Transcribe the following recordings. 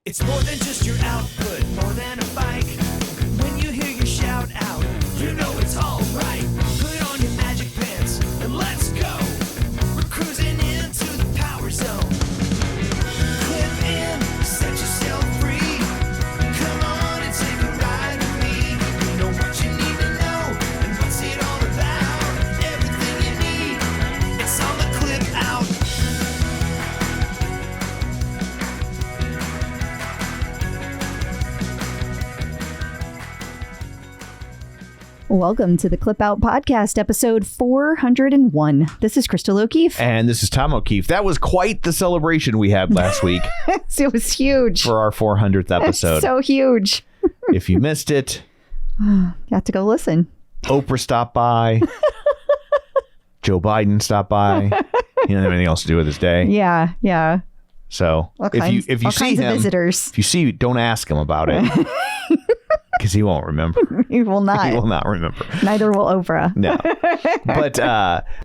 It's more than just your output, more than a bike. When you hear your shout out, you know it's all right. Put on your magic pants and let's go. We're cruising into the power zone. Clip in, set yourself free. Come on and take a ride with me. You know what you need to know and what's it all about. Everything you need, it's on the Clip Out. Welcome to the Clip Out Podcast, episode 401. This is Crystal O'Keefe. And this is Tom O'Keefe. That was quite the celebration we had last week. It was huge. For our 400th episode. So huge. If you missed it, you have to go listen. Oprah stopped by. Joe Biden stopped by. He didn't have anything else to do with his day. Yeah. So if you see him, visitors. if you see, don't ask him about it. Because he won't remember. He will not. He will not remember. Neither will Oprah. No. But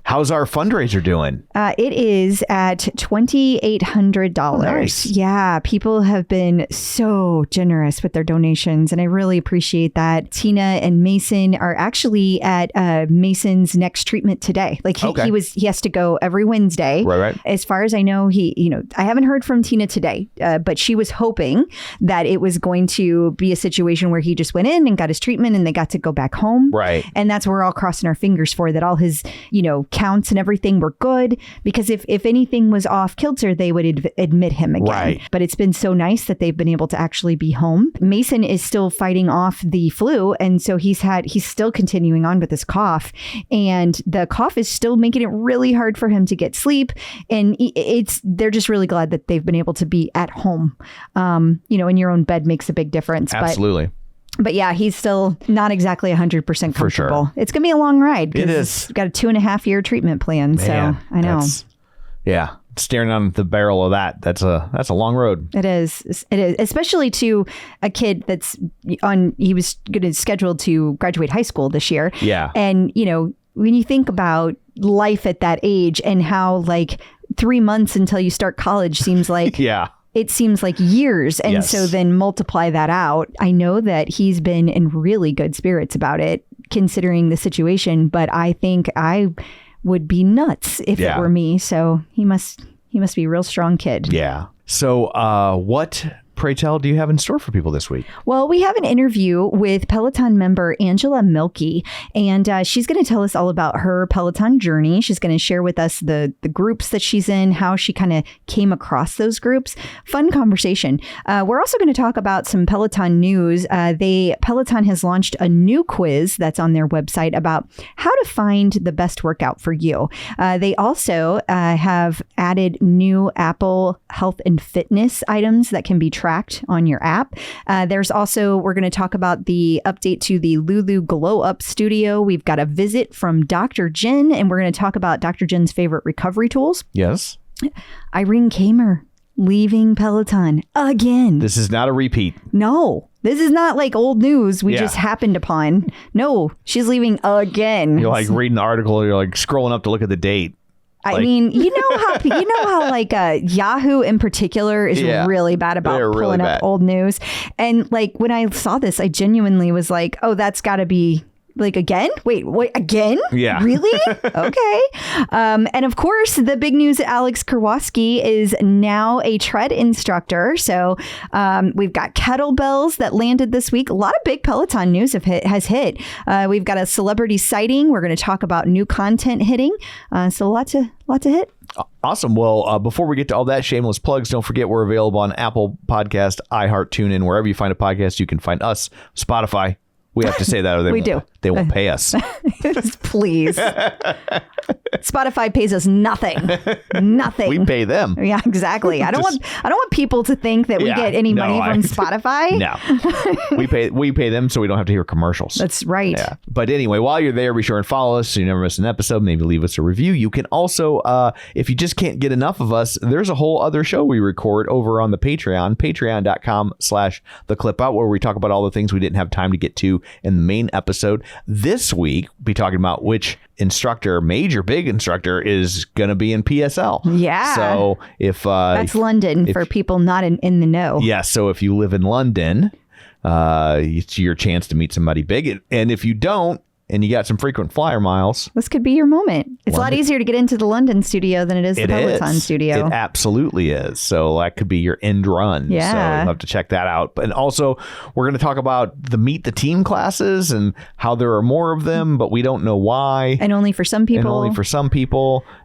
how's our fundraiser doing? It is at $2,800. Oh, nice. Yeah, people have been so generous with their donations, and I really appreciate that. Tina and Mason are actually at Mason's next treatment today. Like he has to go every Wednesday. Right. As far as I know, I haven't heard from Tina today, but she was hoping that it was going to be a situation where he just went in and got his treatment and they got to go back home. Right. And that's what we're all crossing our fingers for, that all his, counts and everything were good, because if anything was off kilter, they would admit him again. Right. But it's been so nice that they've been able to actually be home. Mason is still fighting off the flu. And so he's still continuing on with his cough, and the cough is still making it really hard for him to get sleep. And they're just really glad that they've been able to be at home. In your own bed makes a big difference. Absolutely. But yeah, he's still not exactly 100% comfortable. For sure. It's going to be a long ride. It is. We've got a 2.5-year treatment plan. Man, so I know. Yeah. Staring on the barrel of that's a long road. It is, especially to a kid he was scheduled to graduate high school this year. Yeah. And, when you think about life at that age and how 3 months until you start college seems like yeah. It seems like years. And so then multiply that out. I know that he's been in really good spirits about it, considering the situation. But I think I would be nuts if it were me. So he must be a real strong kid. Yeah. So what, pray tell, do you have in store for people this week? Well, we have an interview with Peloton member Angela Mielke, and she's going to tell us all about her Peloton journey. She's going to share with us the groups that she's in, how she kind of came across those groups. Fun conversation. We're also going to talk about some Peloton news. Peloton has launched a new quiz that's on their website about how to find the best workout for you. They also have added new Apple Health and Fitness items that can be tracked on your app. We're going to talk about the update to the Lulu GlowUp Studio. We've got a visit from Dr. Jenn, and we're going to talk about Dr. Jenn's favorite recovery tools. Yes. Irene Kaymer leaving Peloton again. This is not a repeat. No, this is not like old news we just happened upon. No, she's leaving again. You're reading the article, you're scrolling up to look at the date. I mean, you know how Yahoo in particular is really bad about pulling up old news. And when I saw this, I genuinely was like, oh, that's got to be again? Wait, again? Yeah. Really? Okay. And of course, the big news, Alex Kowalski is now a tread instructor. So we've got kettlebells that landed this week. A lot of big Peloton news has hit. We've got a celebrity sighting. We're going to talk about new content hitting. So a lot to hit. Awesome. Well, before we get to all that, shameless plugs, don't forget we're available on Apple Podcast, iHeart, TuneIn, wherever you find a podcast, you can find us, Spotify. We have to say that or they won't pay us. Please. Spotify pays us nothing. Nothing. We pay them. Yeah, exactly. I don't want people to think that we get any money from Spotify. No. We pay them so we don't have to hear commercials. That's right. Yeah. But anyway, while you're there, be sure and follow us so you never miss an episode. Maybe leave us a review. You can also, if you just can't get enough of us, there's a whole other show we record over on the Patreon, patreon.com/theclipout, where we talk about all the things we didn't have time to get to in the main episode. This week, we'll be talking about which major big instructor is going to be in PSL. Yeah. So if that's London for people not in the know. Yeah. So if you live in London, it's your chance to meet somebody big. And if you don't, and you got some frequent flyer miles, this could be your moment. It's a lot easier to get into the London studio than it is the Peloton studio. It absolutely is. So that could be your end run. Yeah. So you'll have to check that out. And also, we're going to talk about the Meet the Team classes and how there are more of them, but we don't know why. And only for some people.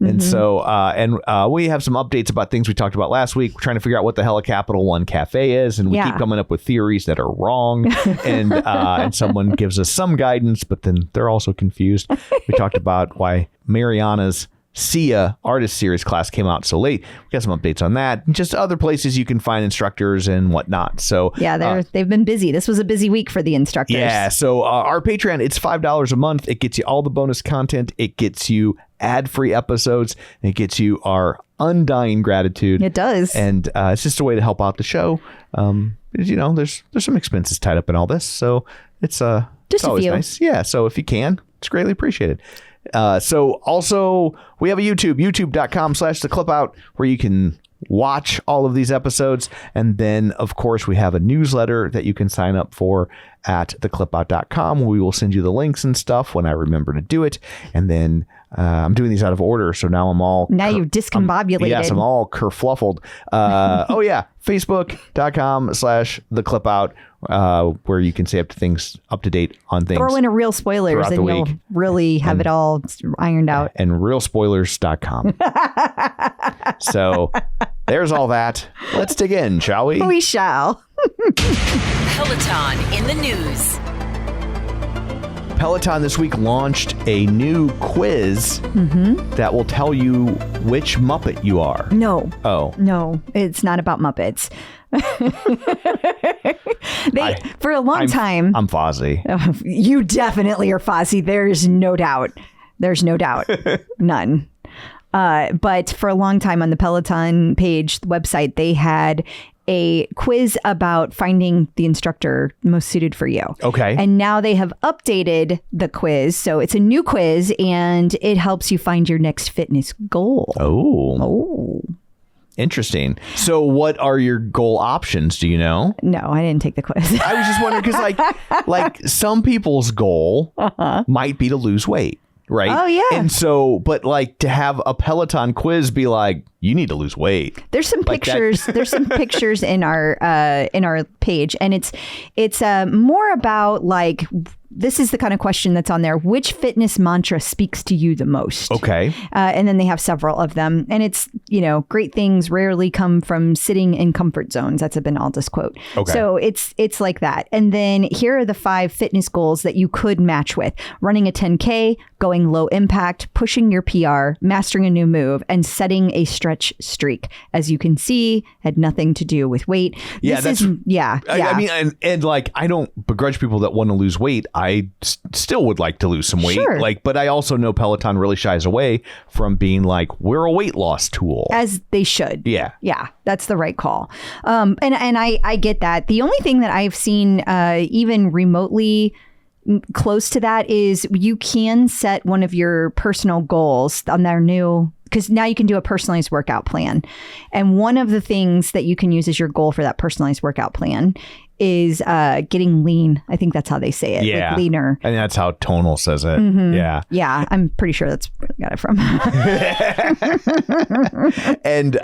And so, we have some updates about things we talked about last week. We're trying to figure out what the hell a Capital One Cafe is. And we keep coming up with theories that are wrong. And someone gives us some guidance, but then they're also confused. We talked about why Mariana's Sia Artist Series class came out so late. We got some updates on that. Just other places you can find instructors and whatnot. So yeah, they've been busy. This was a busy week for the instructors. Yeah. So our Patreon, it's $5 a month. It gets you all the bonus content. It gets you ad-free episodes. And it gets you our undying gratitude. It does. And it's just a way to help out the show. There's some expenses tied up in all this. So it's just always a few. Nice. Yeah. So if you can, it's greatly appreciated. So also we have a youtube.com/theclipout where you can watch all of these episodes. And then of course we have a newsletter that you can sign up for at theclipout.com. We will send you the links and stuff when I remember to do it. And then I'm doing these out of order. So now you've discombobulated. Yes, I'm all kerfluffled. Facebook.com/theclipout, where you can stay up to date on things. Throw in a real spoilers and you'll really have it all ironed out. And realspoilers.com. So there's all that. Let's dig in, shall we? We shall. Peloton in the news. Peloton this week launched a new quiz that will tell you which Muppet you are. No. Oh. No, it's not about Muppets. For a long time. I'm Fozzie. You definitely are Fozzie. There's no doubt. None. But for a long time on the Peloton page, the website, they had a quiz about finding the instructor most suited for you. Okay. And now they have updated the quiz. So it's a new quiz and it helps you find your next fitness goal. Oh. Interesting. So what are your goal options? Do you know? No, I didn't take the quiz. I was just wondering because like some people's goal might be to lose weight. Right. Oh, yeah. And so, but like to have a Peloton quiz be like, you need to lose weight. There's some pictures. There's some pictures in our page, and it's more about like, this is the kind of question that's on there. Which fitness mantra speaks to you the most? Okay. And then they have several of them. And it's, great things rarely come from sitting in comfort zones. That's a Benaldus quote. Okay. So it's like that. And then here are the 5 fitness goals that you could match with: running a 10K, going low impact, pushing your PR, mastering a new move, and setting a stretch streak. As you can see, had nothing to do with weight. Yeah, I mean, and like, I don't begrudge people that want to lose weight. I still would like to lose some weight. Sure. But I also know Peloton really shies away from being like, we're a weight loss tool. As they should. Yeah. Yeah, that's the right call. And I get that. The only thing that I've seen even remotely close to that is you can set one of your personal goals on their new, because now you can do a personalized workout plan. And one of the things that you can use as your goal for that personalized workout plan is getting lean. I think that's how they say it. Yeah. Like leaner. And that's how Tonal says it. Yeah. Yeah. I'm pretty sure that's where I got it from. And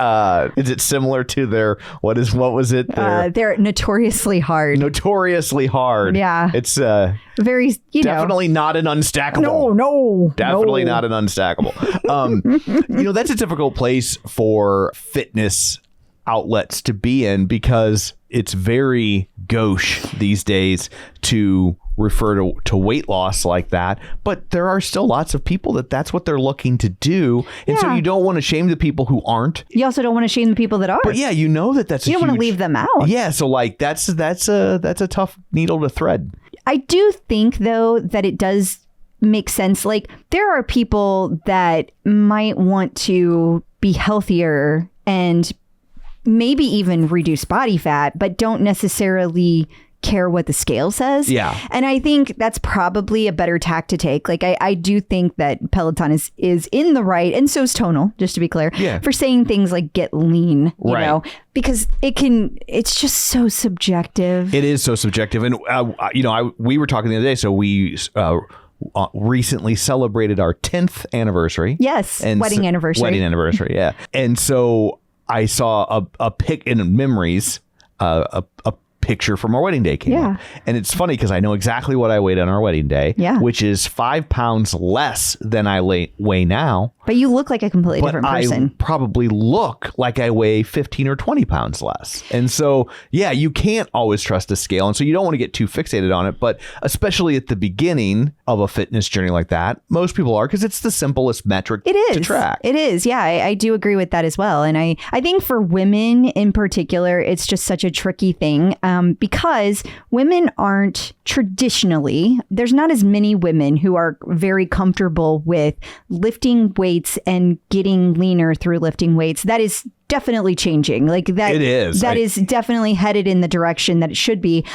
is it similar to their, what was it? They're notoriously hard. Notoriously hard. Yeah. It's very, definitely not an unstackable. No. Definitely not an unstackable. That's a difficult place for fitness outlets to be in because it's very gauche these days to refer to weight loss like that. But there are still lots of people that's what they're looking to do. And so you don't want to shame the people who aren't. You also don't want to shame the people that are. But yeah, that's you don't want to leave them out. Yeah. So like that's a tough needle to thread. I do think though that it does make sense. Like there are people that might want to be healthier and maybe even reduce body fat, but don't necessarily care what the scale says. Yeah. And I think that's probably a better tack to take. Like, I do think that Peloton is in the right, and so is Tonal, just to be clear, for saying things like get lean, you know, because it's just so subjective. It is so subjective. And, we were talking the other day, so we recently celebrated our 10th anniversary. Yes. And wedding anniversary. Yeah. And so I saw a pic in memories, a picture from our wedding day came up. And it's funny because I know exactly what I weighed on our wedding day, which is 5 pounds less than I weigh now. But you look like a completely different person. I probably look like I weigh 15 or 20 pounds less. And so, you can't always trust a scale. And so you don't want to get too fixated on it. But especially at the beginning of a fitness journey like that, most people are, because it's the simplest metric to track. It is. Yeah, I do agree with that as well. And I think for women in particular, it's just such a tricky thing because women aren't traditionally, there's not as many women who are very comfortable with lifting weights and getting leaner through lifting weights. That is definitely changing. Like that. It is. That is definitely headed in the direction that it should be.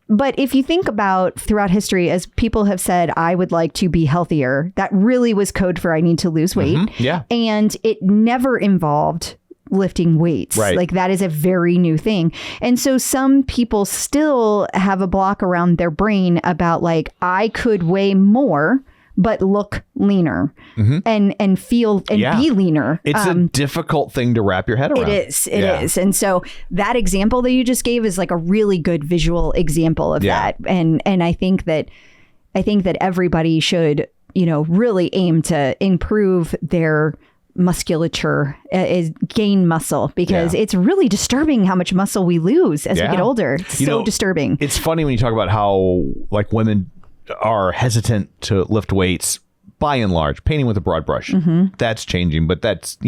But if you think about throughout history, as people have said, I would like to be healthier, that really was code for I need to lose weight. Yeah. And it never involved lifting weights. Right. Like that is a very new thing. And so some people still have a block around their brain about like, I could weigh more but look leaner and feel and be leaner. It's a difficult thing to wrap your head around. It is. And so that example that you just gave is like a really good visual example of that. And I think that everybody should, really aim to improve their musculature, is gain muscle, because it's really disturbing how much muscle we lose as we get older. It's so disturbing. It's funny when you talk about how like women are hesitant to lift weights by and large, painting with a broad brush. That's changing, but that's,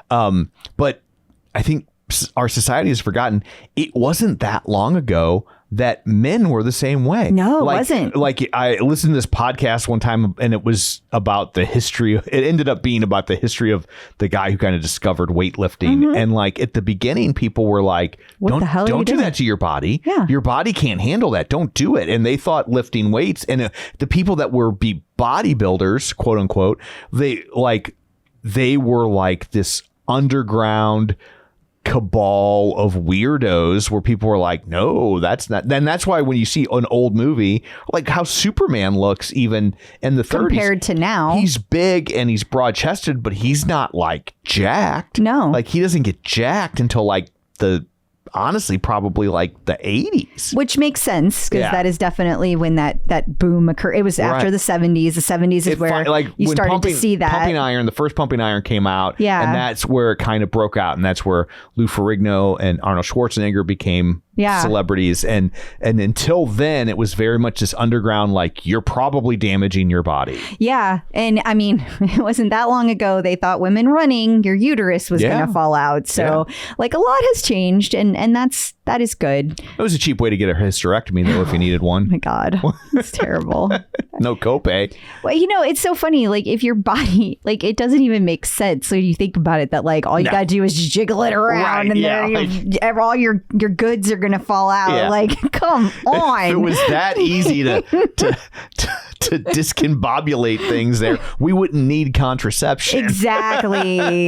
but I think our society has forgotten it wasn't that long ago that men were the same way. No, it wasn't. Like I listened to this podcast one time and it was about it ended up being about the history of the guy who kind of discovered weightlifting. And like at the beginning, people were like, don't do that to your body. Yeah. Your body can't handle that. Don't do it. And they thought lifting weights and the people that were bodybuilders, quote unquote, they were like this underground cabal of weirdos where people were like, no, that's not. Then that's why when you see an old movie like how Superman looks even in the 30s compared to now, he's big and he's broad chested, but he's not like jacked. No, like he doesn't get jacked until like honestly probably like the 80s, which makes sense because that is definitely when that boom occurred. It was after the 70s. The 70s is where you started to see that the first pumping iron came out, and that's where it kind of broke out, and that's where Lou Ferrigno and Arnold Schwarzenegger became celebrities, and until then it was very much this underground, like you're probably damaging your body. And I mean, it wasn't that long ago they thought women running, your uterus was gonna fall out. So like a lot has changed, and that is good. It was a cheap way to get a hysterectomy though if you needed one. Oh my God, it's terrible. No copay. Well, it's so funny, like if your body, like it doesn't even make sense. So you think about it, that like all you gotta do is jiggle it around, and there all your goods are gonna fall out. Like, come on. If it was that easy to discombobulate things there, we wouldn't need contraception. Exactly.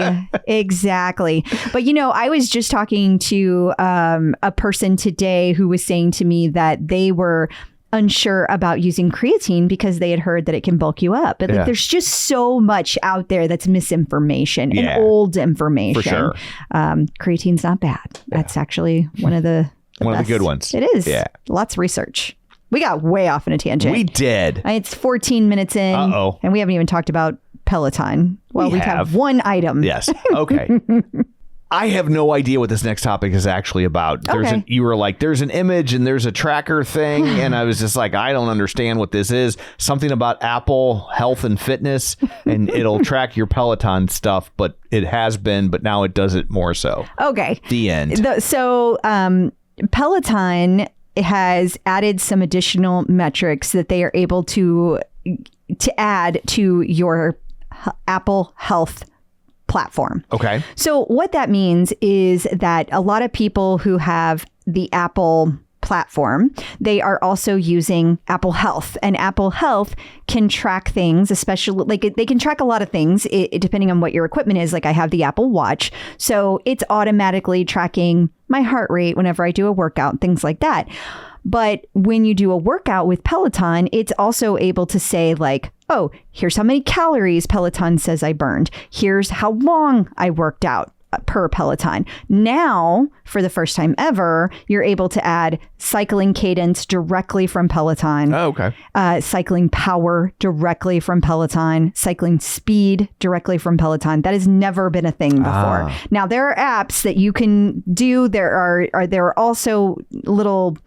But I was just talking to a person today who was saying to me that they were unsure about using creatine because they had heard that it can bulk you up. But like, there's just so much out there that's misinformation and old information. For sure. Creatine's not bad. That's actually one of the good ones. It is. Yeah. Lots of research. We got way off in a tangent. We did. It's 14 minutes in. And we haven't even talked about Peloton. Well, we have one item. Yes. Okay. I have no idea what this next topic is actually about. You were like, there's an image and there's a tracker thing. And I was just like, I don't understand what this is. Something about Apple health and fitness, and it'll track your Peloton stuff, but it has been, but now it does it more so. Okay. The end. Peloton has added some additional metrics that they are able to add to your Apple Health platform. Okay. So what that means is that a lot of people who have the Apple platform, they are also using Apple Health, and Apple Health can track things, especially like they can track a lot of things depending on what your equipment is. Like I have the Apple Watch, so it's automatically tracking my heart rate whenever I do a workout, things like that. But when you do a workout with Peloton, it's also able to say like, oh, here's how many calories Peloton says I burned. Here's how long I worked out per Peloton. Now, for the first time ever, you're able to add cycling cadence directly from Peloton. Oh, okay. Cycling power directly from Peloton. Cycling speed directly from Peloton. That has never been a thing before. Now, there are apps that you can do. There are also little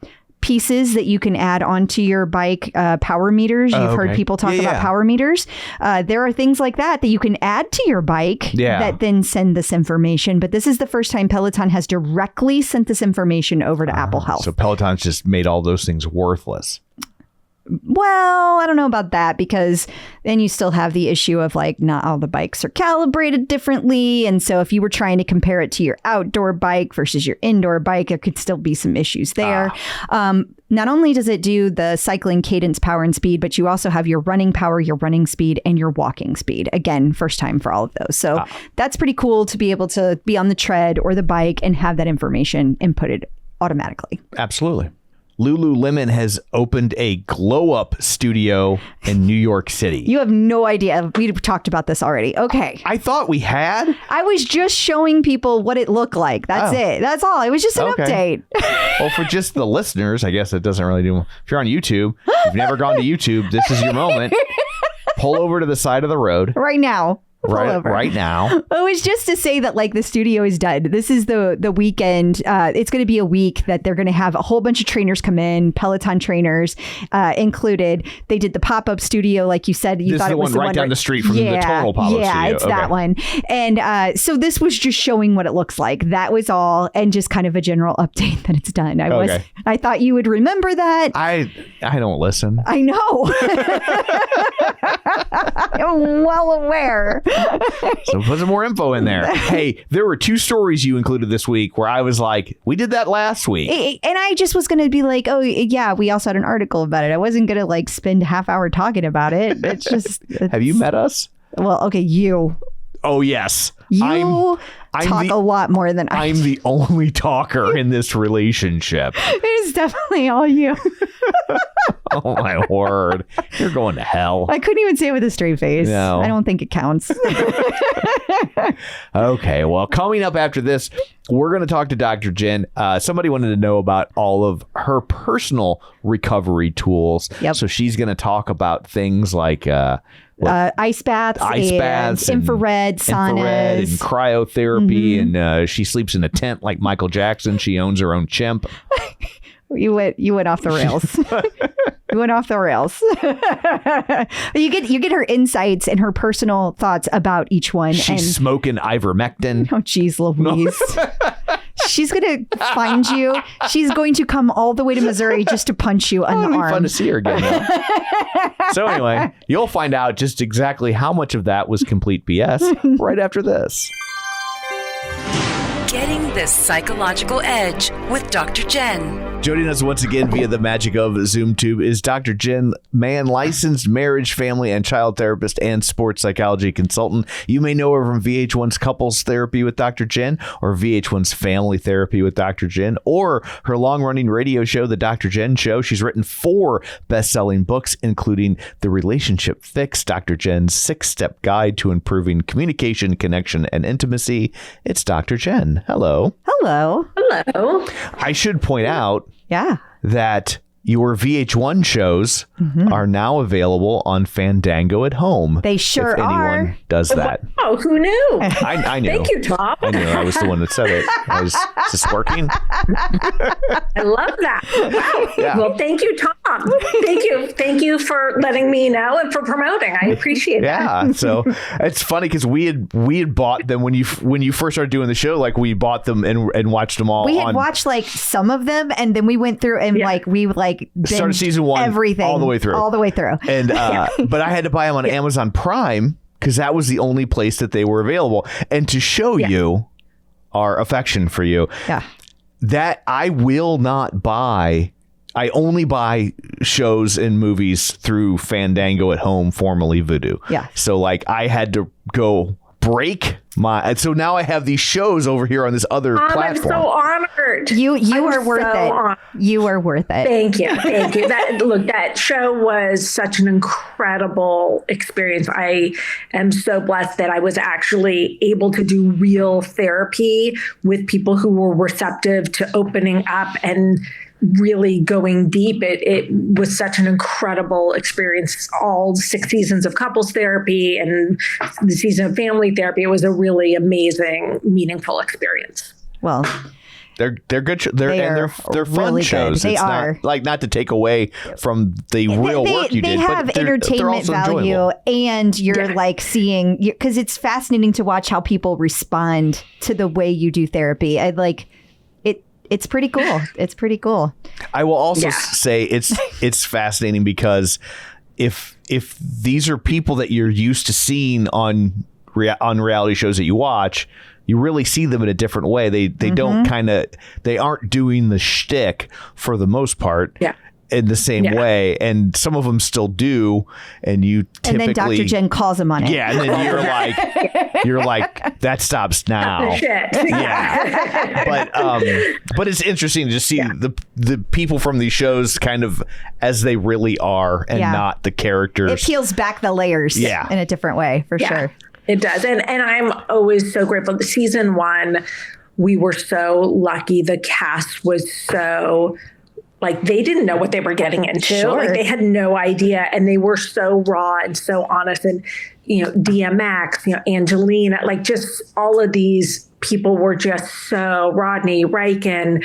pieces that you can add onto your bike, power meters. You've heard people talk about power meters. There are things like that you can add to your bike that then send this information. But this is the first time Peloton has directly sent this information over to Apple Health. So Peloton's just made all those things worthless. Well, I don't know about that, because then you still have the issue of like not all the bikes are calibrated differently. And so if you were trying to compare it to your outdoor bike versus your indoor bike, there could still be some issues there. Not only does it do the cycling cadence, power, and speed, but you also have your running power, your running speed, and your walking speed. Again, first time for all of those. So that's pretty cool to be able to be on the tread or the bike and have that information inputted automatically. Absolutely. Lululemon has opened a GlowUp Studio in New York City. You have no idea. We've talked about this already. Okay. I thought we had. I was just showing people what it looked like. That's it. That's all. It was just an update. Well, for just the listeners, I guess it doesn't really do. If you're on YouTube, if you've never gone to YouTube, this is your moment. Pull over to the side of the road. Right now. Right now. It was just to say that like the studio is done. This is the weekend. It's going to be a week that they're going to have a whole bunch of trainers come in, Peloton trainers included. They did the pop-up studio, like you said. You thought it was the one right down the street from the total pop-up studio. Yeah, it's that one. And so this was just showing what it looks like. That was all, and just kind of a general update that it's done. I thought you would remember that. I don't listen. I know. I'm well aware. So put some more info in there. Hey, there were 2 stories you included this week where I was like, we did that last week. And I just was going to be like, oh, yeah, we also had an article about it. I wasn't going to like spend a half hour talking about it. It's just... Have you met us? Well, okay, you. Oh, yes. You talk a lot more than I I'm the only talker in this relationship. It is definitely all you. Oh, my word. You're going to hell. I couldn't even say it with a straight face. No. I don't think it counts. Okay, well, coming up after this, we're going to talk to Dr. Jenn. Somebody wanted to know about all of her personal recovery tools. Yep. So she's going to talk about things like... ice baths, and infrared saunas, and cryotherapy, and she sleeps in a tent like Michael Jackson. She owns her own chimp. You went off the rails. You went off the rails. You get her insights and her personal thoughts about each one. She's smoking ivermectin. Oh, geez, Louise. She's going to find you. She's going to come all the way to Missouri just to punch you on the arm. It'll be fun to see her again, though. So anyway, you'll find out just exactly how much of that was complete BS right after this. Getting the psychological edge with Dr. Jenn. Joining us once again via the magic of ZoomTube is Dr. Jenn, licensed marriage, family, and child therapist and sports psychology consultant. You may know her from VH1's Couples Therapy with Dr. Jenn, or VH1's Family Therapy with Dr. Jenn, or her long-running radio show, The Dr. Jenn Show. She's written 4 best-selling books, including The Relationship Fix, Dr. Jenn's 6-step guide to improving communication, connection, and intimacy. It's Dr. Jenn. Hello. Hello. Hello. I should point out that your VH1 shows are now available on Fandango at home. They sure if anyone does that. Oh, who knew? I knew. Thank you, Tom. I knew. I was the one that said it. Is this working? I love that. Wow. Yeah. Well, thank you, Tom. Thank you for letting me know and for promoting. I appreciate that. Yeah. So it's funny because we had bought them when you first started doing the show. Like we bought them and watched them all. We had watched like some of them, and then we went through and we started season 1 everything all the way through. And but I had to buy them on Amazon Prime because that was the only place that they were available. And to show you our affection for you, that I will not buy I only buy shows and movies through Fandango at home, formerly Vudu. Yeah. So like I had to go break and so now I have these shows over here on this other platform. I'm so honored. You are worth it. Honored. You are worth it. Thank you. Thank you. That show was such an incredible experience. I am so blessed that I was actually able to do real therapy with people who were receptive to opening up and really going deep. It was such an incredible experience. All 6 seasons of couples therapy and the season of family therapy. It was a really amazing, meaningful experience. Well, they're good. They're fun really shows. Good. They it's are not to take away from the real work you did. They have entertainment value, and you're like seeing because it's fascinating to watch how people respond to the way you do therapy. It's pretty cool. It's pretty cool. I will also say it's fascinating because if these are people that you're used to seeing on reality shows that you watch, you really see them in a different way. They don't they aren't doing the shtick for the most part. Yeah. In the same way, and some of them still do, and you typically. And then Dr. Jenn calls him on it. Yeah, and then you're like, that stops now. Yeah, but it's interesting to see the people from these shows kind of as they really are, and not the characters. It peels back the layers, in a different way, for sure. It does, and I'm always so grateful. Season 1, we were so lucky. The cast was so. Like they didn't know what they were getting into. Sure. Like they had no idea, and they were so raw and so honest. And DMX, Angelina, like just all of these people were just so Rodney, Riken,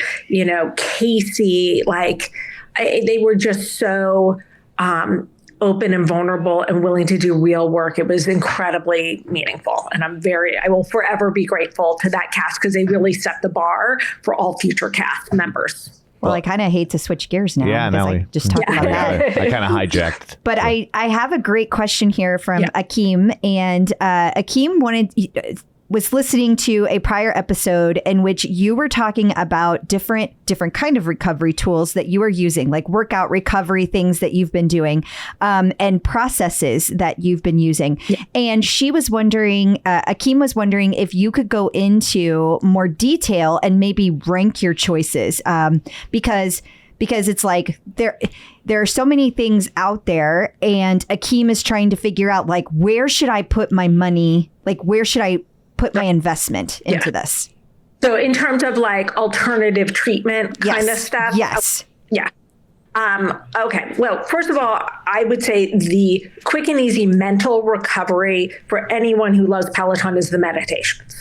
Casey. Like they were just so open and vulnerable and willing to do real work. It was incredibly meaningful, and I will forever be grateful to that cast because they really set the bar for all future cast members. Well, I kind of hate to switch gears now. Yeah, now I just talked about that. I kind of hijacked. But I have a great question here from Akeem, and Akeem was listening to a prior episode in which you were talking about different kind of recovery tools that you are using, like workout recovery things that you've been doing, and processes that you've been using. Yeah. And she was wondering, Akeem was wondering if you could go into more detail and maybe rank your choices, because it's like there are so many things out there, and Akeem is trying to figure out like, where should I put my money? Like, where should I put my investment into this? So in terms of like alternative treatment kind of stuff? Yes. Yeah. Okay. Well, first of all, I would say the quick and easy mental recovery for anyone who loves Peloton is the meditations.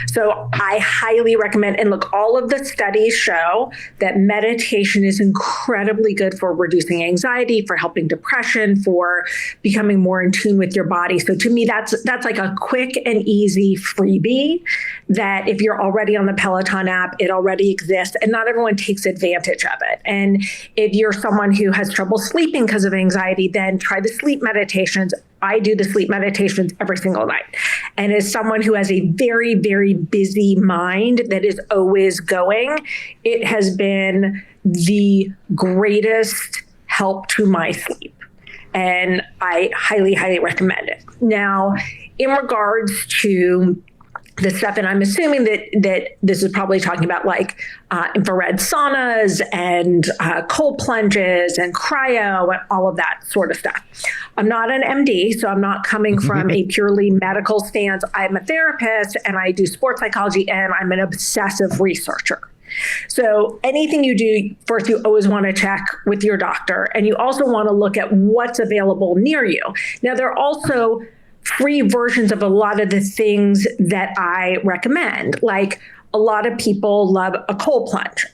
So I highly recommend, and look, all of the studies show that meditation is incredibly good for reducing anxiety, for helping depression, for becoming more in tune with your body. So to me, that's like a quick and easy freebie that if you're already on the Peloton app, it already exists, and not everyone takes advantage of it. And if you're someone who has trouble sleeping because of anxiety, then try the sleep meditations. I do the sleep meditations every single night. And as someone who has a very, very busy mind that is always going, it has been the greatest help to my sleep. And I highly, highly recommend it. Now, in regards to the stuff, and I'm assuming that this is probably talking about like infrared saunas and cold plunges and cryo and all of that sort of stuff. I'm not an MD, so I'm not coming from a purely medical stance. I'm a therapist and I do sports psychology, and I'm an obsessive researcher. So anything you do, first, you always want to check with your doctor, and you also want to look at what's available near you. Now, there are also free versions of a lot of the things that I recommend. Like a lot of people love a cold plunge.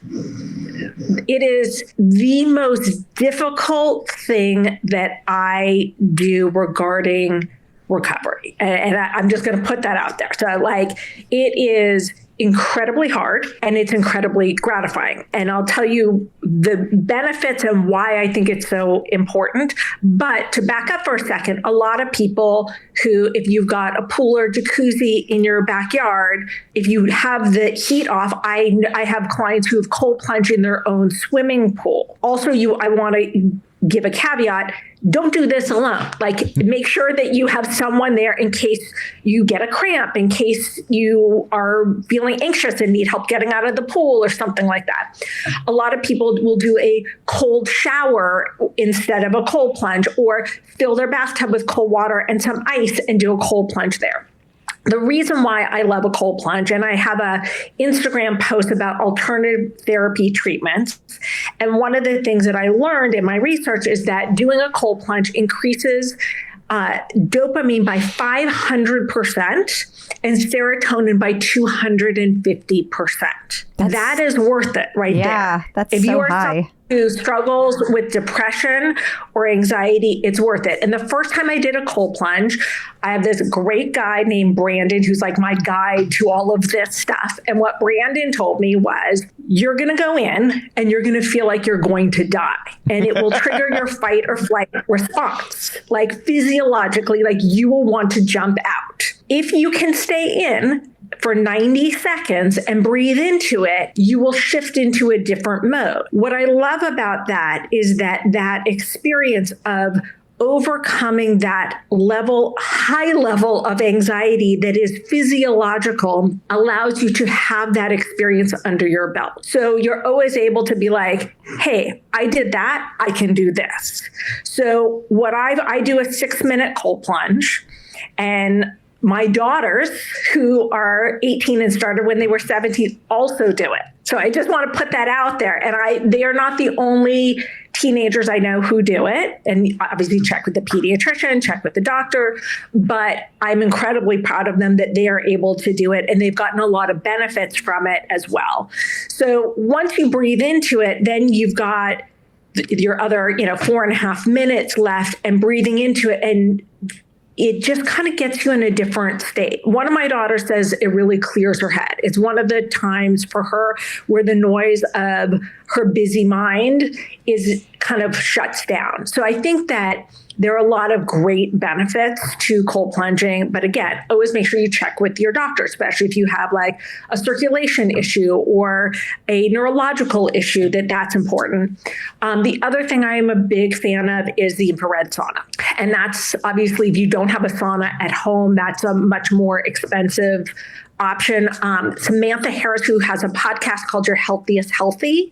It is the most difficult thing that I do regarding recovery. And I'm just going to put that out there. So like it is incredibly hard and it's incredibly gratifying. And I'll tell you the benefits and why I think it's so important. But to back up for a second, a lot of people who, if you've got a pool or jacuzzi in your backyard, if you have the heat off, I have clients who have cold plunged in their own swimming pool. Also, I want to give a caveat, don't do this alone. Like, make sure that you have someone there in case you get a cramp, in case you are feeling anxious and need help getting out of the pool or something like that. A lot of people will do a cold shower instead of a cold plunge, or fill their bathtub with cold water and some ice and do a cold plunge there. The reason why I love a cold plunge, and I have a Instagram post about alternative therapy treatments. And one of the things that I learned in my research is that doing a cold plunge increases dopamine by 500% and serotonin by 250%. That is worth it right there. Yeah, that's if so you are high. Who struggles with depression or anxiety, it's worth it. And the first time I did a cold plunge, I have this great guy named Brandon who's like my guide to all of this stuff. And what Brandon told me was, you're going to go in and you're going to feel like you're going to die. And it will trigger your fight or flight response. Like, physiologically, like, you will want to jump out. If you can stay in for 90 seconds and breathe into it, you will shift into a different mode. What I love about that is that experience of overcoming that high level of anxiety that is physiological allows you to have that experience under your belt. So you're always able to be like, hey, I did that, I can do this. So I do a 6-minute cold plunge, and my daughters, who are 18 and started when they were 17, also do it. So I just want to put that out there. And they are not the only teenagers I know who do it. And obviously check with the pediatrician, check with the doctor. But I'm incredibly proud of them that they are able to do it. And they've gotten a lot of benefits from it as well. So once you breathe into it, then you've got your other 4.5 minutes left and breathing into it. And it just kind of gets you in a different state. One of my daughters says it really clears her head. It's one of the times for her where the noise of her busy mind is kind of shuts down. So I think that there are a lot of great benefits to cold plunging. But again, always make sure you check with your doctor, especially if you have like a circulation issue or a neurological issue, that's important. The other thing I am a big fan of is the infrared sauna. And that's obviously, if you don't have a sauna at home, that's a much more expensive option. Samantha Harris, who has a podcast called Your Healthiest Healthy,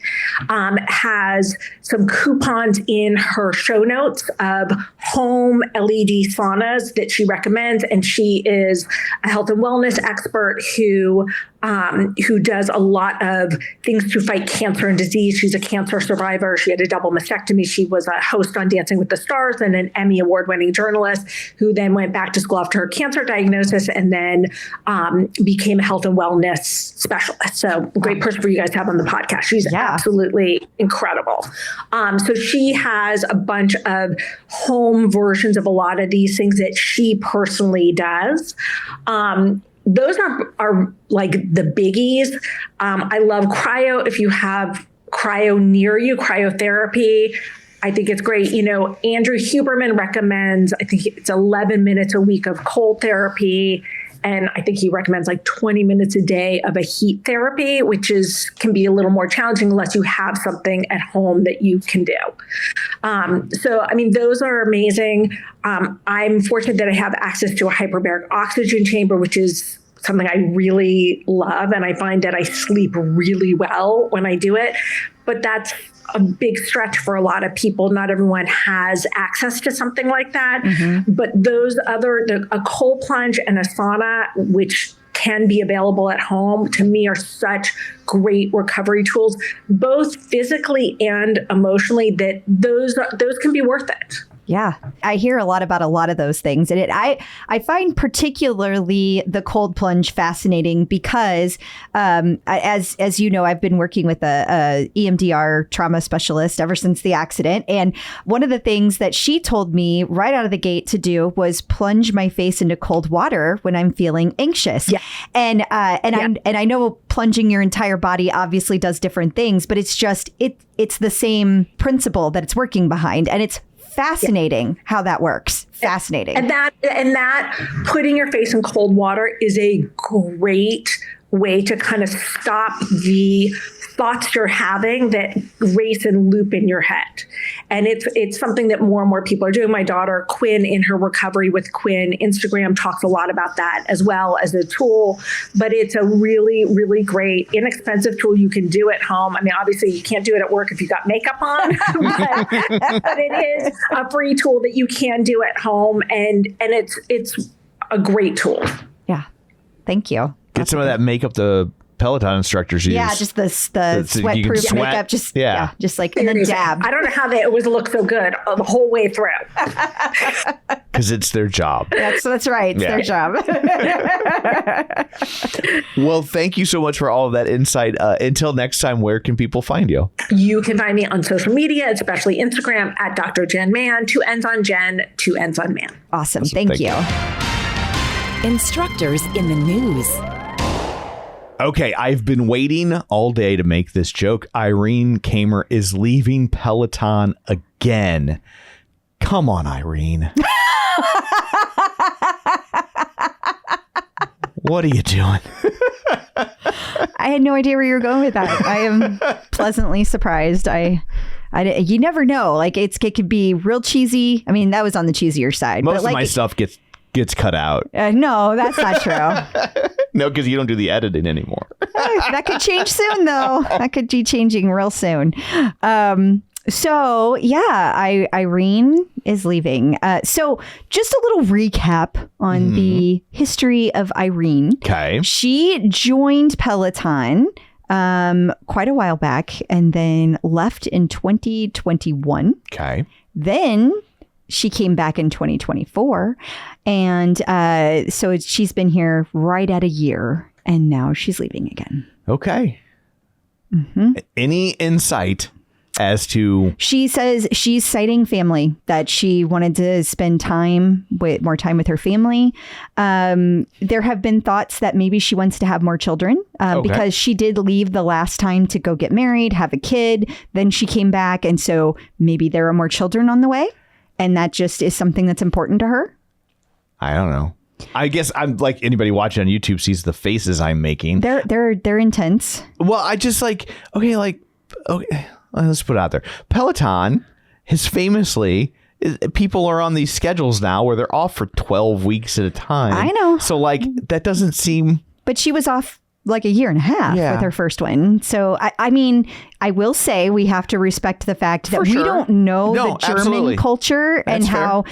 has some coupons in her show notes of home LED saunas that she recommends. And she is a health and wellness expert who does a lot of things to fight cancer and disease. She's a cancer survivor. She had a double mastectomy. She was a host on Dancing with the Stars and an Emmy award-winning journalist who then went back to school after her cancer diagnosis and then became a health and wellness specialist. So great person for you guys to have on the podcast. She's absolutely incredible. So she has a bunch of home versions of a lot of these things that she personally does. Those are like the biggies. I love cryo. If you have cryo near you, cryotherapy, I think it's great. Andrew Huberman recommends, I think it's 11 minutes a week of cold therapy. And I think he recommends like 20 minutes a day of a heat therapy, which can be a little more challenging unless you have something at home that you can do. Those are amazing. I'm fortunate that I have access to a hyperbaric oxygen chamber, which is something I really love. And I find that I sleep really well when I do it. But that's a big stretch for a lot of people. Not everyone has access to something like that. Mm-hmm. But a cold plunge and a sauna, which can be available at home, to me are such great recovery tools, both physically and emotionally, that those can be worth it. Yeah, I hear a lot about a lot of those things. And I find particularly the cold plunge fascinating because, as you know, I've been working with a EMDR trauma specialist ever since the accident. And one of the things that she told me right out of the gate to do was plunge my face into cold water when I'm feeling anxious. Yeah. And I know plunging your entire body obviously does different things, but it's just it's the same principle that it's working behind. And it's fascinating how that works. Fascinating. And that putting your face in cold water is a great way to kind of stop the thoughts you're having that race and loop in your head. And it's something that more and more people are doing. My daughter, Quinn, in her Recovery with Quinn Instagram, talks a lot about that as well as a tool. But it's a really, really great, inexpensive tool you can do at home. I mean, obviously, you can't do it at work if you've got makeup on, but it is a free tool that you can do at home. And it's a great tool. Yeah. Thank you. Get some of that makeup the Peloton instructors use. Yeah, just the sweat-proof makeup. Just like, and then dab. I don't know how they always look so good the whole way through. Because it's their job. That's right. It's their job. Well, thank you so much for all of that insight. Until next time, where can people find you? You can find me on social media, especially Instagram, at Dr. Jenn Man, 2 N's on Jen, 2 N's on Man. Awesome. Thank you. Instructors in the news. Okay, I've been waiting all day to make this joke. Irene Kaymer is leaving Peloton again. Come on, Irene. What are you doing? I had no idea where you were going with that. I am pleasantly surprised. You never know. Like it could be real cheesy. I mean, that was on the cheesier side. Most of my stuff gets cut out. No, that's not true. No, because you don't do the editing anymore. That could change soon, though. That could be changing real soon. So, yeah, Irene is leaving. So just a little recap on the history of Irene. Okay. She joined Peloton quite a while back and then left in 2021. Okay. Then she came back in 2024. And so she's been here right at a year. And now she's leaving again. Okay. Any insight as to... She says she's citing family, that she wanted to spend more time with her family. There have been thoughts that maybe she wants to have more children because she did leave the last time to go get married, have a kid. Then she came back. And so maybe there are more children on the way. And that just is something that's important to her. I don't know. I guess I'm like anybody watching on YouTube sees the faces I'm making. They're intense. Well, I just let's put it out there. Peloton has famously, people are on these schedules now where they're off for 12 weeks at a time. I know. So that doesn't seem. But she was off like a year and a half with her first one. So, I mean, I will say we have to respect the fact that we don't know the German culture and how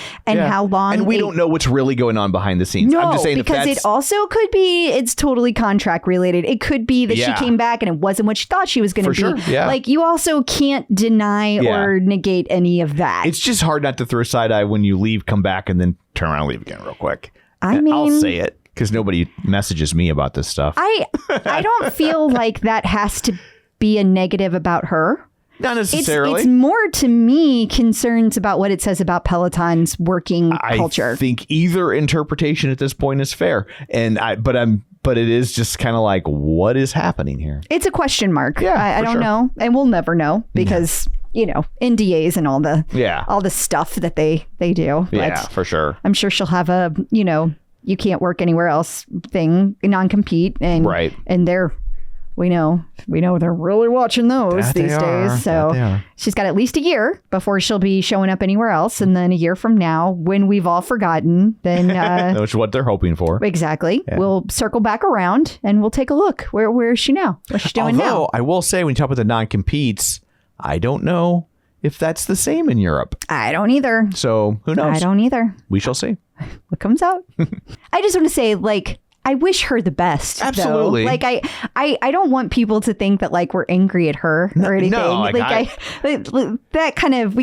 long. And we don't know what's really going on behind the scenes. No, I'm just saying because it also could be it's totally contract related. It could be that she came back and it wasn't what she thought she was going to be. Sure, yeah. Like you also can't deny or negate any of that. It's just hard not to throw a side eye when you leave, come back, and then turn around and leave again real quick. I mean, I'll say it. Because nobody messages me about this stuff. I don't feel like that has to be a negative about her. Not necessarily. It's more to me concerns about what it says about Peloton's working culture. I think either interpretation at this point is fair, but it is just kind of like, what is happening here? It's a question mark. Yeah, I don't know, and we'll never know because NDAs and all the stuff that they do. Yeah, for sure. I'm sure she'll have a you can't work anywhere else thing, non-compete, and we know they're really watching those these days. So she's got at least a year before she'll be showing up anywhere else, and then a year from now, when we've all forgotten, then which is what they're hoping for. Exactly. Yeah. We'll circle back around and we'll take a look. Where is she now? What's she doing now? I will say, when you talk about the non-competes, I don't know if that's the same in Europe. I don't either. So who knows? I don't either. We shall see. What comes out? I just want to say, I wish her the best. Absolutely. Though. Like I don't want people to think that like we're angry at her or anything. No, we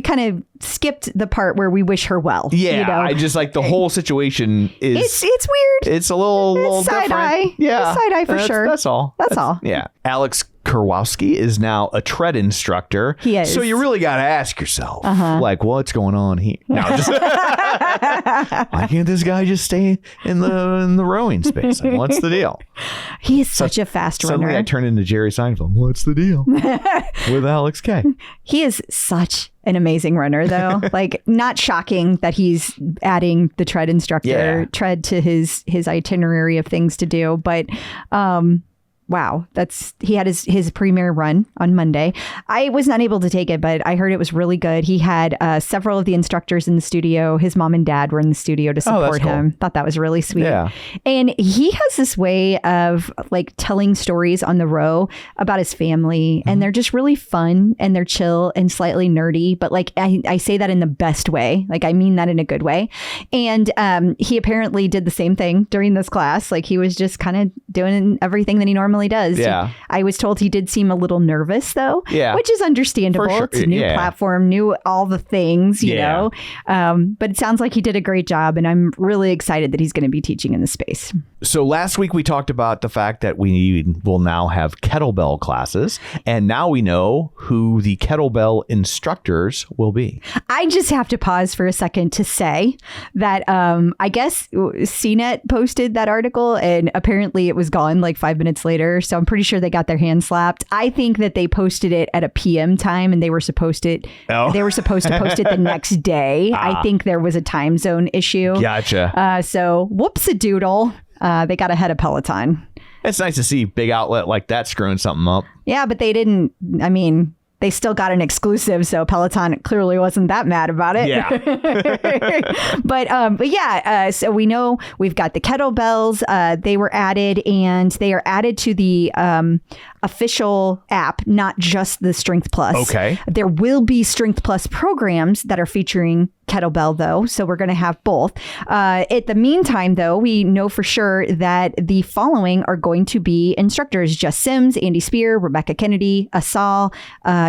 kind of skipped the part where we wish her well. Yeah, you know? I just like the whole situation is it's weird. It's a little side different. eye. Yeah, It's side eye for sure. That's all. That's all. Yeah. Alex Kurwowski is now a tread instructor. He is. So you really got to ask yourself, like, what's going on here? No, just why can't this guy just stay in the rowing space? Like, what's the deal? He is such a fast runner. Suddenly I turn into Jerry Seinfeld. What's the deal with Alex K? He is such an amazing runner, though. Like, not shocking that he's adding the tread instructor, tread to his itinerary of things to do. But wow, he had his premiere run on Monday. I was not able to take it, but I heard it was really good. He had several of the instructors in the studio. His mom and dad were in the studio to support him. Thought that was really sweet. Yeah. And he has this way of like telling stories on the row about his family, and they're just really fun and they're chill and slightly nerdy. But like I say that in the best way. Like I mean that in a good way. And he apparently did the same thing during this class. Like he was just kind of doing everything that he normally does. Yeah. I was told he did seem a little nervous though, which is understandable. Sure. It's a new platform, new all the things, you know. But it sounds like he did a great job, and I'm really excited that he's going to be teaching in the space. So last week we talked about the fact that we will now have kettlebell classes, and now we know who the kettlebell instructors will be. I just have to pause for a second to say that I guess CNET posted that article, and apparently it was gone like 5 minutes later. So I'm pretty sure they got their hands slapped. I think that they posted it at a PM time, and they were supposed to post it the next day. I think there was a time zone issue. Gotcha. So whoops-a-doodle. They got ahead of Peloton. It's nice to see a big outlet like that screwing something up. Yeah, but they didn't. I mean, they still got an exclusive, so Peloton clearly wasn't that mad about it. Yeah. But yeah, so we know we've got the kettlebells. They were added, and they are added to the official app, not just the Strength Plus. Okay. There will be Strength Plus programs that are featuring kettlebell, though, so we're going to have both. At the meantime, though, we know for sure that the following are going to be instructors: Jess Sims, Andy Spear, Rebecca Kennedy, Asal,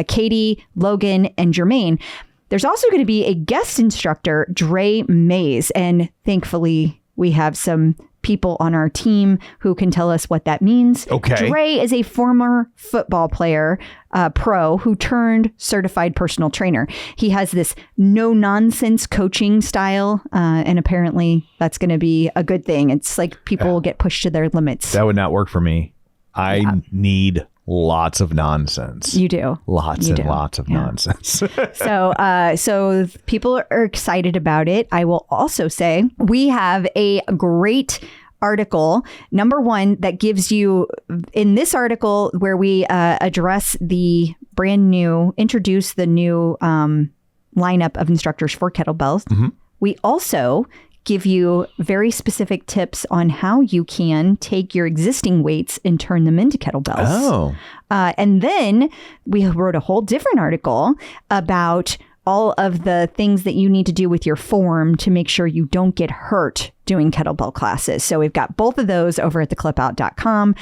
Katie, Logan, and Jermaine. There's also going to be a guest instructor, Dre Mays, and thankfully we have some people on our team who can tell us what that means. Okay. Dre is a former football player, pro, who turned certified personal trainer. He has this no-nonsense coaching style, and apparently that's going to be a good thing. It's like people will get pushed to their limits. That would not work for me. I need lots of nonsense. You do. Lots of nonsense. So people are excited about it. I will also say we have a great article, number one, that gives you, in this article where we introduce the new lineup of instructors for kettlebells. We also give you very specific tips on how you can take your existing weights and turn them into kettlebells. And then we wrote a whole different article about all of the things that you need to do with your form to make sure you don't get hurt doing kettlebell classes. So we've got both of those over at theclipout.com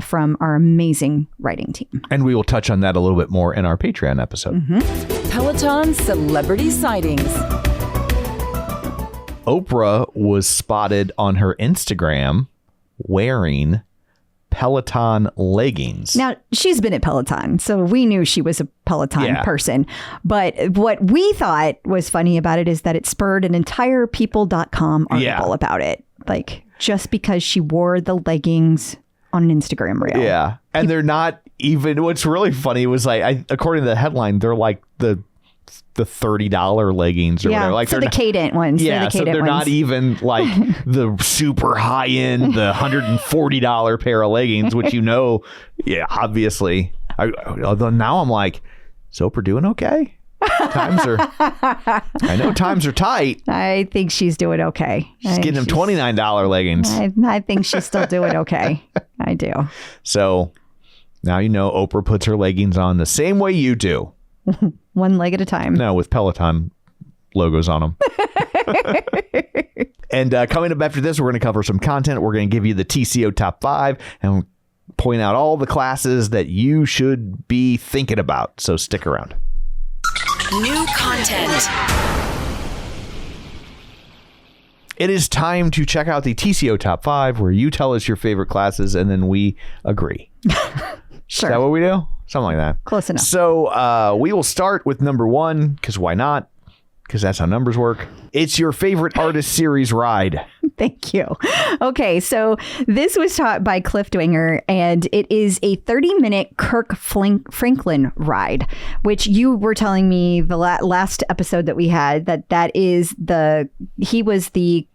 from our amazing writing team. And we will touch on that a little bit more in our Patreon episode. Peloton Celebrity Sightings. Oprah was spotted on her Instagram wearing Peloton leggings. Now, she's been at Peloton, so we knew she was a Peloton person. But what we thought was funny about it is that it spurred an entire people.com article about it. Like, just because she wore the leggings on an Instagram reel. Yeah. And they're not even, what's really funny was like, according to the headline, they're like the $30 leggings or whatever. Like so they're the not, Cadent ones. Yeah, so they're not even like the super high end, the $140 pair of leggings, which obviously. Although now I'm like, is Oprah doing okay? I know times are tight. I think she's doing okay. She's getting them $29 leggings. I think she's still doing okay. I do. So now Oprah puts her leggings on the same way you do. One leg at a time. No, with Peloton logos on them. And coming up after this, we're going to cover some content. We're going to give you the TCO top 5 and point out all the classes that you should be thinking about. So stick around. New content. It is time to check out the TCO top 5, where you tell us your favorite classes and then we agree. Sure. Is that what we do? Something like that. Close enough. So we will start with number 1, because why not? Because that's how numbers work. It's your favorite artist series ride. Thank you. Okay, so this was taught by Cliff Dwenger, and it is a 30-minute Kirk Franklin ride, which you were telling me the last episode that we had, that is he was the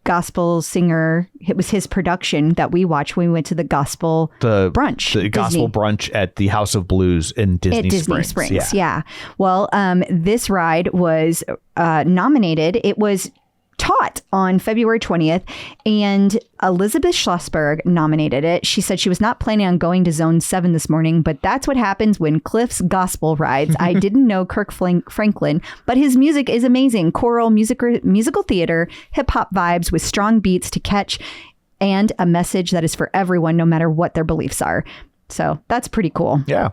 gospel singer. It was his production that we watched when we went to the gospel brunch. The gospel brunch at the House of Blues in Disney Springs. Yeah. Well, this ride was nominated. It was taught on February 20th, and Elizabeth Schlossberg nominated it. She said she was not planning on going to Zone 7 this morning, but that's what happens when Cliff's gospel rides. I didn't know Kirk Franklin, but his music is amazing. Choral, musical theater, hip-hop vibes with strong beats to catch, and a message that is for everyone, no matter what their beliefs are. So that's pretty cool. Yeah.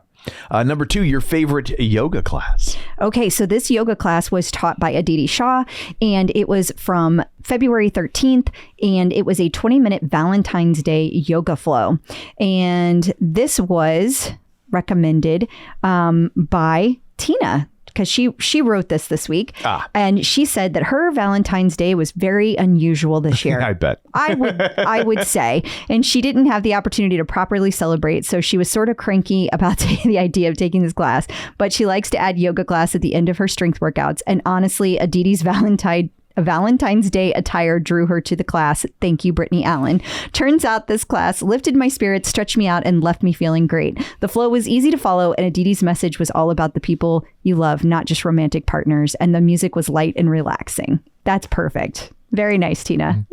Number 2, your favorite yoga class. Okay, so this yoga class was taught by Aditi Shah, and it was from February 13th, and it was a 20-minute Valentine's Day yoga flow. And this was recommended by Tina, because she wrote this week. And she said that her Valentine's Day was very unusual this year. I bet. I would say. And she didn't have the opportunity to properly celebrate, so she was sort of cranky about the idea of taking this class. But she likes to add yoga class at the end of her strength workouts. And honestly, Aditi's Valentine's Day attire drew her to the class. Thank you, Brittany Allen. Turns out this class lifted my spirits, stretched me out, and left me feeling great. The flow was easy to follow, and Aditi's message was all about the people you love, not just romantic partners. And the music was light and relaxing. That's perfect. Very nice, Tina.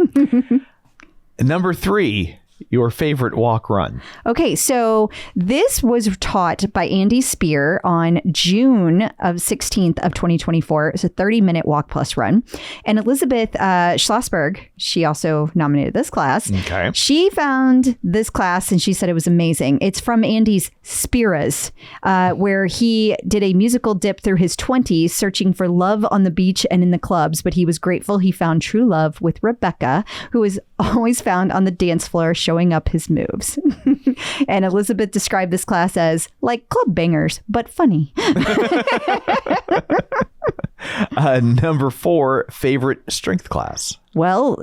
Number 3, your favorite walk run. Okay, so this was taught by Andy Spear on June of 16th of 2024. It's a 30-minute walk plus run. And Elizabeth Schlossberg, she also nominated this class. Okay. She found this class and she said it was amazing. It's from Andy's Spiras, where he did a musical dip through his 20s, searching for love on the beach and in the clubs. But he was grateful he found true love with Rebecca, who is always found on the dance floor showing up his moves. And Elizabeth described this class as like club bangers, but funny. Number 4, favorite strength class. Well,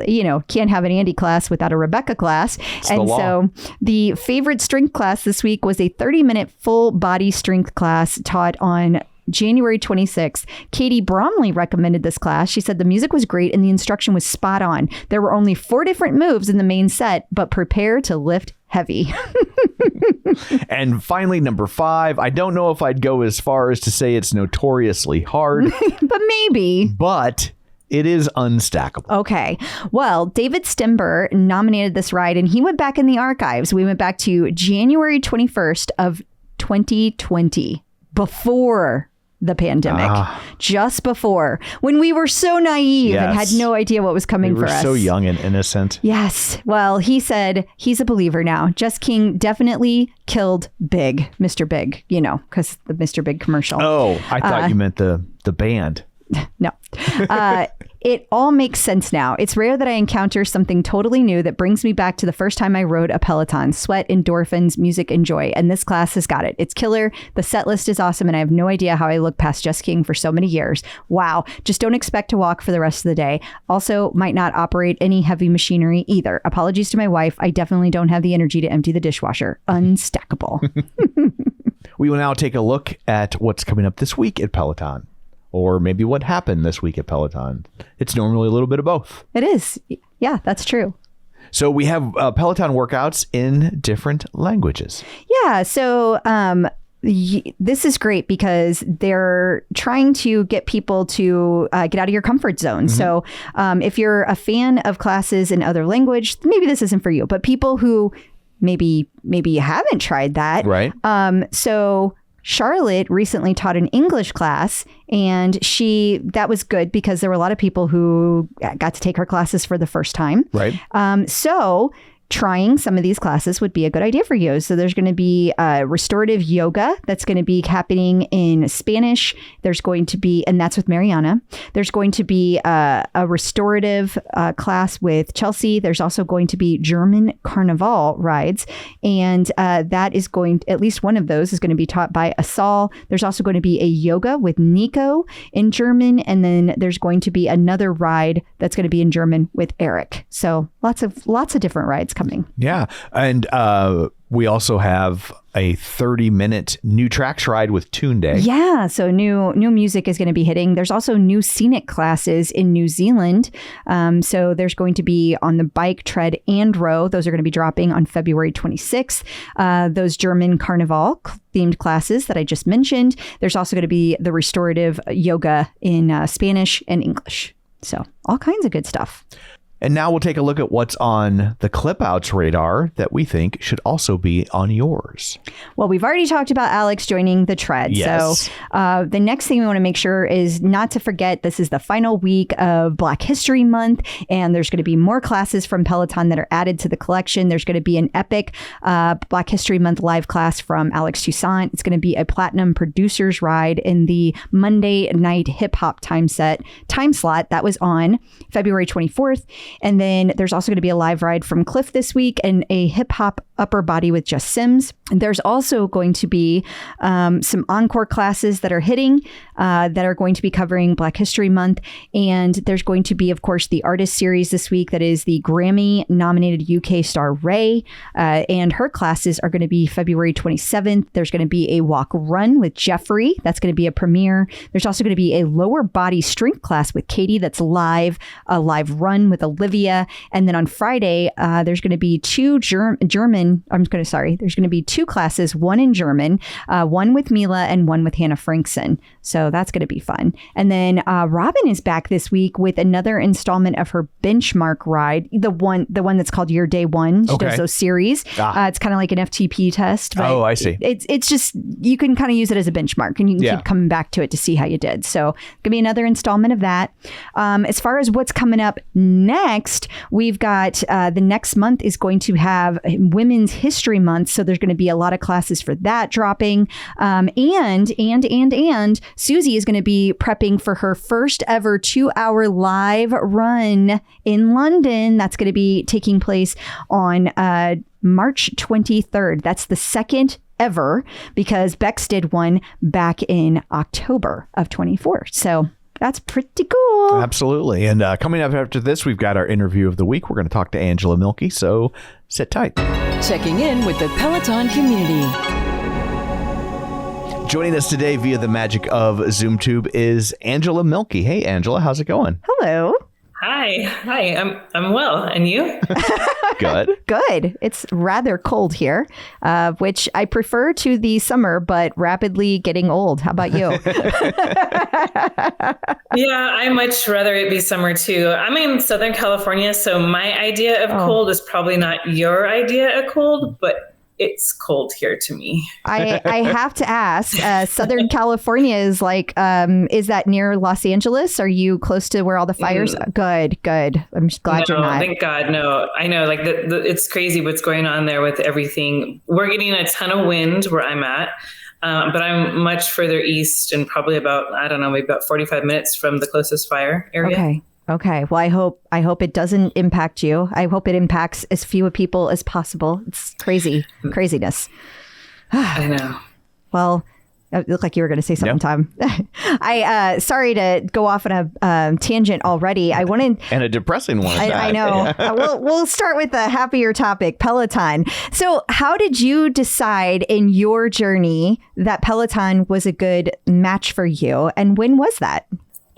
can't have an Andy class without a Rebecca class. And so the favorite strength class this week was a 30-minute full body strength class taught on January 26th. Katie Bromley recommended this class. She said the music was great and the instruction was spot on. There were only 4 different moves in the main set, but prepare to lift heavy. And finally, number 5, I don't know if I'd go as far as to say it's notoriously hard, but maybe. But it is unstackable. Okay. Well, David Stember nominated this ride, and he went back in the archives. We went back to January 21st of 2020, before the pandemic, just before, when we were so naive and had no idea what was coming for us. We were so young and innocent. Yes. Well, he said he's a believer now. Jess King definitely killed Big, Mr. Big, because the Mr. Big commercial. Oh, I thought you meant the band. No. It all makes sense now. It's rare that I encounter something totally new that brings me back to the first time I rode a Peloton. Sweat, endorphins, music, and joy. And this class has got it. It's killer. The set list is awesome. And I have no idea how I looked past Jess King for so many years. Wow. Just don't expect to walk for the rest of the day. Also, might not operate any heavy machinery either. Apologies to my wife. I definitely don't have the energy to empty the dishwasher. Unstackable. We will now take a look at what's coming up this week at Peloton. Or maybe what happened this week at Peloton. It's normally a little bit of both. It is. Yeah, that's true. So we have Peloton workouts in different languages. Yeah. So this is great because they're trying to get people to get out of your comfort zone. Mm-hmm. So if you're a fan of classes in other language, maybe this isn't for you. But people who maybe you haven't tried that. Right. So Charlotte recently taught an English class, and that was good because there were a lot of people who got to take her classes for the first time. Right. So trying some of these classes would be a good idea for you. So there's going to be restorative yoga that's going to be happening in Spanish. There's going to be, and that's with Mariana. There's going to be a restorative class with Chelsea. There's also going to be German carnival rides. And that is at least one of those is going to be taught by Asal. There's also going to be a yoga with Nico in German. And then there's going to be another ride that's going to be in German with Eric. So lots of different rides coming. Yeah. And we also have a 30-minute new tracks ride with Tune Day. Yeah. So new music is going to be hitting. There's also new scenic classes in New Zealand. So there's going to be on the bike, tread, and row. Those are going to be dropping on February 26th. Those German carnival themed classes that I just mentioned. There's also going to be the restorative yoga in Spanish and English. So all kinds of good stuff. And now we'll take a look at what's on the Clipouts radar that we think should also be on yours. Well, we've already talked about Alex joining the tread. Yes. So the next thing we want to make sure is not to forget this is the final week of Black History Month, and there's going to be more classes from Peloton that are added to the collection. There's going to be an epic Black History Month live class from Alex Toussaint. It's going to be a platinum producers ride in the Monday night hip hop time slot that was on February 24th. And then there's also going to be a live ride from Cliff this week and a hip hop upper body with Jess Sims. There's also going to be some encore classes that are hitting that are going to be covering Black History Month. And there's going to be, of course, the artist series this week that is the Grammy nominated UK star Ray. And her classes are going to be February 27th. There's going to be a walk run with Jeffrey. That's going to be a premiere. There's also going to be a lower body strength class with Katie that's live, a live run with Olivia. And then on Friday, there's going to be there's going to be two classes, one in German, one with Mila and one with Hannah Frankson. So that's going to be fun. And then Robin is back this week with another installment of her benchmark ride, the one that's called Your Day One. She does those series. It's kind of like an FTP test. But I see. It's just, you can kind of use it as a benchmark and you can keep coming back to it to see how you did. So going to be another installment of that. As far as what's coming up next, we've got the next month is going to have Women's History Month. So there's going to be a lot of classes for that dropping. And Susie is going to be prepping for her first ever 2-hour live run in London. That's going to be taking place on March 23rd. That's the second ever because Bex did one back in October of 24. So that's pretty cool. Absolutely. And coming up after this, we've got our interview of the week. We're going to talk to Angela Mielke, so sit tight. Checking in with the Peloton community. Joining us today via the magic of ZoomTube is Angela Mielke. Hey, Angela, how's it going? Hello. Hi. I'm well, and you? Good. Good. It's rather cold here, which I prefer to the summer, but rapidly getting old. How about you? Yeah, I much rather it be summer too. I'm in Southern California, so my idea of cold is probably not your idea of cold, but it's cold here to me. I have to ask, Southern California is like, is that near Los Angeles? Are you close to where all the fires are? Good. I'm just glad you're not. Thank God. No, I know like it's crazy what's going on there with everything. We're getting a ton of wind where I'm at. But I'm much further east and probably about, maybe about 45 minutes from the closest fire area. Okay. Well, I hope it doesn't impact you. I hope it impacts as few people as possible. It's craziness. I know. Well, it looked like you were going to say something, Tom. Sorry to go off on a tangent already. I wanted and a depressing one. I know. We'll start with a happier topic, Peloton. So, how did you decide in your journey that Peloton was a good match for you, and when was that?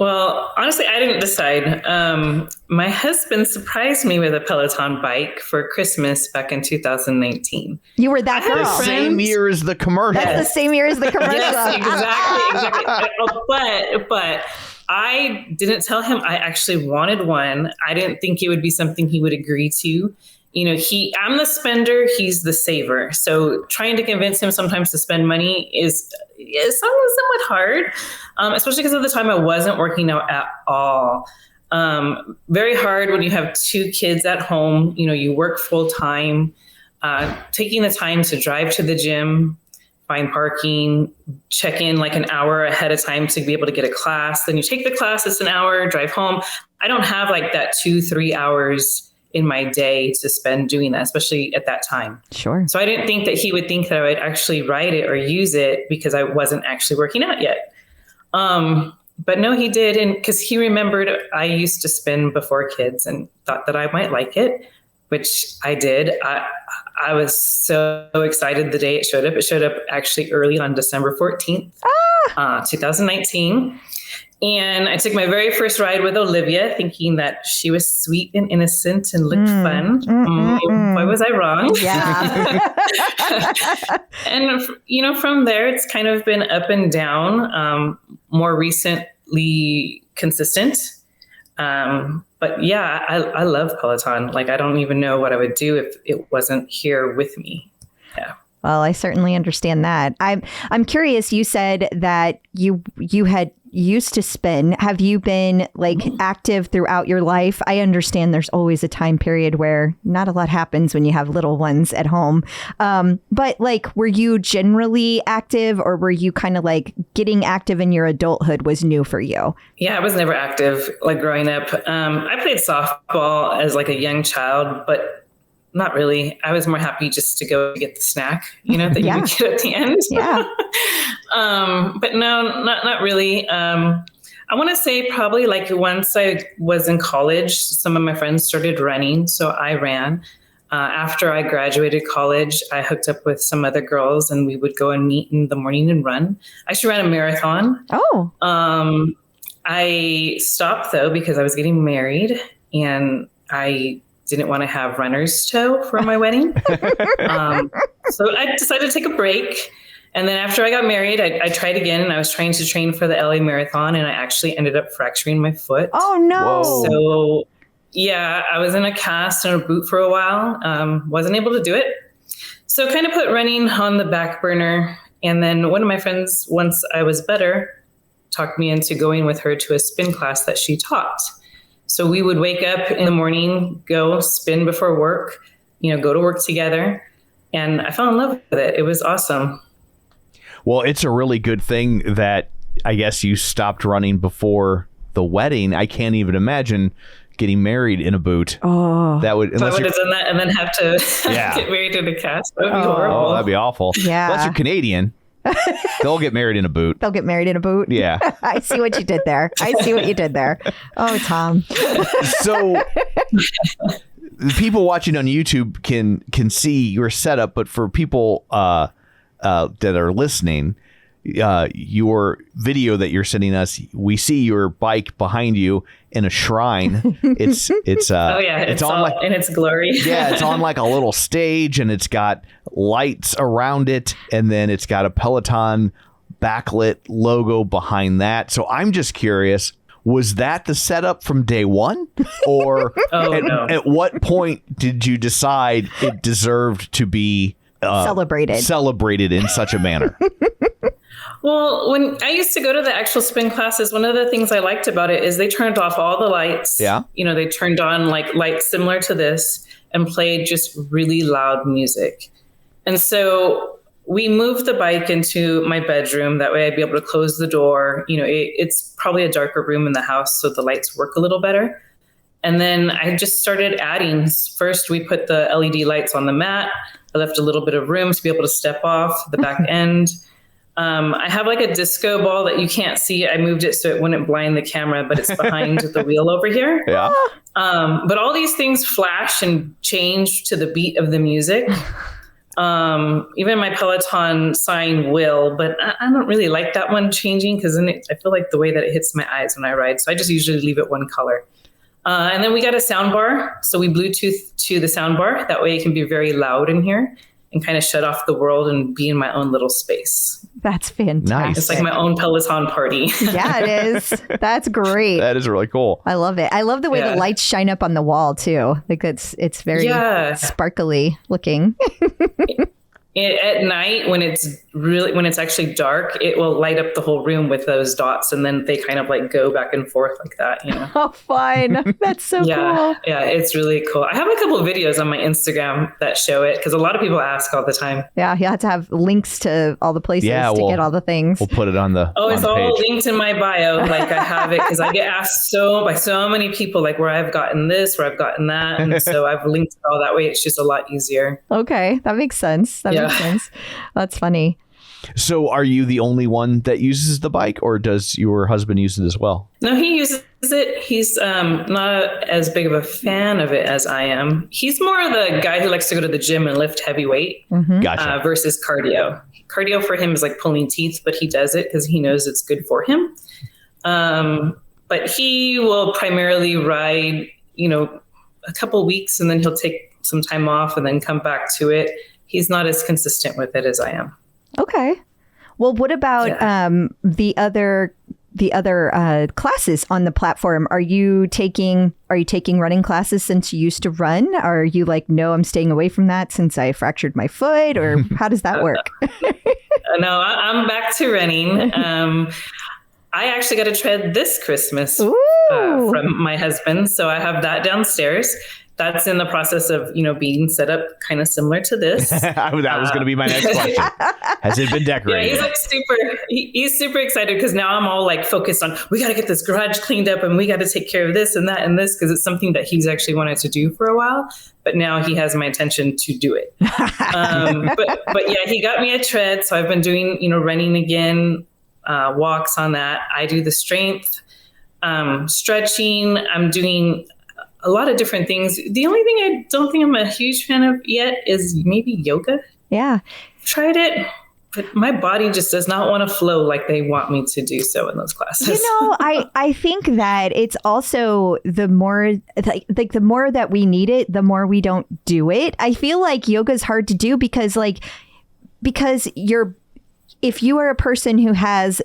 Well, honestly, I didn't decide. My husband surprised me with a Peloton bike for Christmas back in 2019. You were that girl. The same year as the commercial. That's the same year as the commercial. Yes, exactly. But I didn't tell him I actually wanted one. I didn't think it would be something he would agree to. I'm the spender, he's the saver. So trying to convince him sometimes to spend money is somewhat hard, especially because at the time I wasn't working out at all. Very hard when you have 2 kids at home, you work full time, taking the time to drive to the gym, find parking, check in like an hour ahead of time to be able to get a class. Then you take the class, it's an hour, drive home. I don't have like that 2-3 hours in my day to spend doing that, especially at that time. Sure. So I didn't think that he would think that I would actually ride it or use it because I wasn't actually working out yet. But no, he did. And because he remembered I used to spin before kids and thought that I might like it, which I did. I was so excited the day it showed up. It showed up actually early on December 14th, 2019. And I took my very first ride with Olivia, thinking that she was sweet and innocent and looked fun. Boy, was I wrong. Yeah. And, from there, it's kind of been up and down, more recently consistent. But yeah, I love Peloton. Like, I don't even know what I would do if it wasn't here with me. Yeah. Well, I certainly understand that. I'm curious. You said that you had used to spin. Have you been like active throughout your life? I understand there's always a time period where not a lot happens when you have little ones at home. But like, were you generally active, or were you kind of like getting active in your adulthood was new for you? Yeah, I was never active like growing up. I played softball as like a young child, but not really. I was more happy just to go get the snack, that you would get at the end. Yeah. But no, not really. I want to say probably like once I was in college, some of my friends started running. So I ran. After I graduated college, I hooked up with some other girls and we would go and meet in the morning and run. I actually ran a marathon. Oh. I stopped though because I was getting married and I didn't want to have runner's toe for my wedding. So I decided to take a break. And then after I got married, I tried again, and I was trying to train for the LA Marathon, and I actually ended up fracturing my foot. Oh, no. Whoa. So yeah, I was in a cast and a boot for a while. Wasn't able to do it. So kind of put running on the back burner. And then one of my friends, once I was better, talked me into going with her to a spin class that she taught. So we would wake up in the morning, go spin before work, go to work together. And I fell in love with it. It was awesome. Well, it's a really good thing that I guess you stopped running before the wedding. I can't even imagine getting married in a boot. Oh, that would, if I would have done that and then have to get married in a cast. That would be horrible. Oh, that'd be awful. Yeah. Unless you're Canadian. They'll get married in a boot. They'll get married in a boot. Yeah. I see what you did there. Oh, Tom. So the people watching on YouTube can see your setup, but for people that are listening, your video that you're sending us, we see your bike behind you in a shrine. It's it's on like in its glory. Yeah, it's on like a little stage, and it's got lights around it, and then it's got a Peloton backlit logo behind that. So I'm just curious, was that the setup from day one, or at what point did you decide it deserved to be celebrated in such a manner? Well, when I used to go to the actual spin classes, one of the things I liked about it is they turned off all the lights. Yeah. They turned on like lights similar to this and played just really loud music. And so we moved the bike into my bedroom. That way I'd be able to close the door. It's probably a darker room in the house, so the lights work a little better. And then I just started adding. First, we put the LED lights on the mat. I left a little bit of room to be able to step off the back end. I have like a disco ball that you can't see. I moved it so it wouldn't blind the camera, but it's behind the wheel over here. Yeah. But all these things flash and change to the beat of the music. Even my Peloton sign will, but I don't really like that one changing because then I feel like the way that it hits my eyes when I ride. So I just usually leave it one color. And then we got a sound bar. So we Bluetooth to the sound bar. That way it can be very loud in here and kind of shut off the world and be in my own little space. That's fantastic. Nice. It's like my own Peloton party. Yeah, it is. That's great. That is really cool. I love it. I love the way the lights shine up on the wall too. Like it's very sparkly looking. At night, when it's actually dark, it will light up the whole room with those dots, and then they kind of like go back and forth like that, you know. Oh, fun! That's so cool. Yeah, it's really cool. I have a couple of videos on my Instagram that show it because a lot of people ask all the time. Yeah, you have to have links to all the places to get all the things. We'll put it on the. Oh, it's all page. linked in my bio. Like I have it because I get asked by so many people, like where I've gotten this, where I've gotten that, and so I've linked it all that way. It's just a lot easier. Okay, that makes sense. That makes sense. That's funny. So are you the only one that uses the bike, or does your husband use it as well? No, he uses it. He's not as big of a fan of it as I am. He's more the guy who likes to go to the gym and lift heavy weight Gotcha. Versus cardio. Cardio for him is like pulling teeth, but he does it because he knows it's good for him. But he will primarily ride, a couple weeks, and then he'll take some time off and then come back to it. He's not as consistent with it as I am. Okay. Well, what about the other classes on the platform? Are you taking running classes since you used to run? Or are you like, no, I'm staying away from that since I fractured my foot? Or how does that work? No, I'm back to running. I actually got a tread this Christmas from my husband. So I have that downstairs. That's in the process of, being set up kind of similar to this. That was going to be my next question. Has it been decorated? Yeah, he's super excited because now I'm all like focused on, we got to get this garage cleaned up and we got to take care of this and that and this, because it's something that he's actually wanted to do for a while. But now he has my intention to do it. But yeah, he got me a tread. So I've been doing, running again, walks on that. I do the strength, stretching. I'm doing a lot of different things. The only thing I don't think I'm a huge fan of yet is maybe yoga. Yeah. Tried it, but my body just does not want to flow like they want me to do so in those classes. I think that it's also the more the more that we need it, the more we don't do it. I feel like yoga is hard to do because if you are a person who has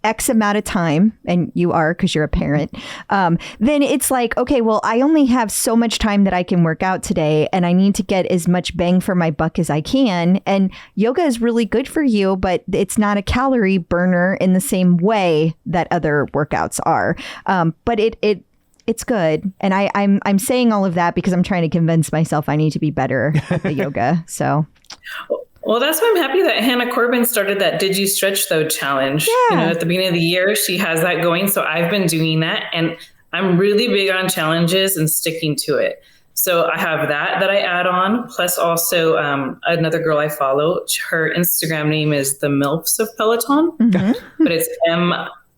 X amount of time, and you are because you're a parent, then it's like, okay, well, I only have so much time that I can work out today, and I need to get as much bang for my buck as I can. And yoga is really good for you, but it's not a calorie burner in the same way that other workouts are. But it's good. And I'm saying all of that because I'm trying to convince myself I need to be better at the yoga. So. Well, that's why I'm happy that Hannah Corbin started that Did You Stretch Though challenge. Yeah. At the beginning of the year, she has that going. So I've been doing that, and I'm really big on challenges and sticking to it. So I have that I add on. Plus also another girl I follow, her Instagram name is the MILFs of Peloton, but it's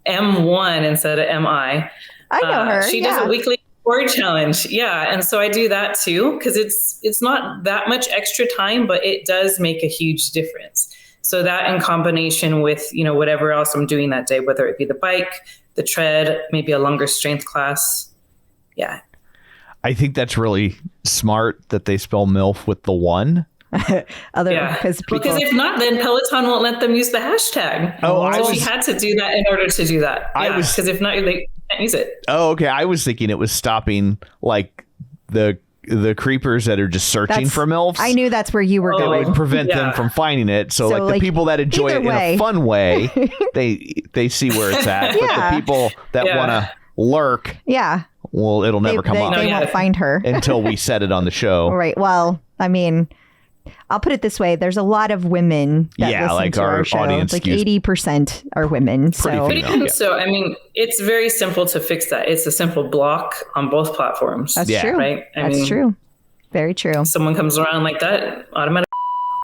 M1 instead of MI. I know her. She does a weekly board challenge. Yeah. And so I do that too, because it's not that much extra time, but it does make a huge difference. So that in combination with, whatever else I'm doing that day, whether it be the bike, the tread, maybe a longer strength class. Yeah. I think that's really smart that they spell MILF with the one. Because if not, then Peloton won't let them use the hashtag. She had to do that in order to do that. Because if not, they can't use it. Oh, okay. I was thinking it was stopping like the creepers that are just searching for MILFs. I knew that's where you were going. It would prevent them from finding it. So like the people that enjoy it in a fun way, they see where it's at. But the people that want to lurk, well, it'll never come up. They won't find her until we said it on the show. Right. Well, I mean, I'll put it this way. There's a lot of women that listen to our show. Audience like 80% are women. So I mean, it's very simple to fix that. It's a simple block on both platforms. That's true. Right? That's true. Very true. Someone comes around like that, automatically.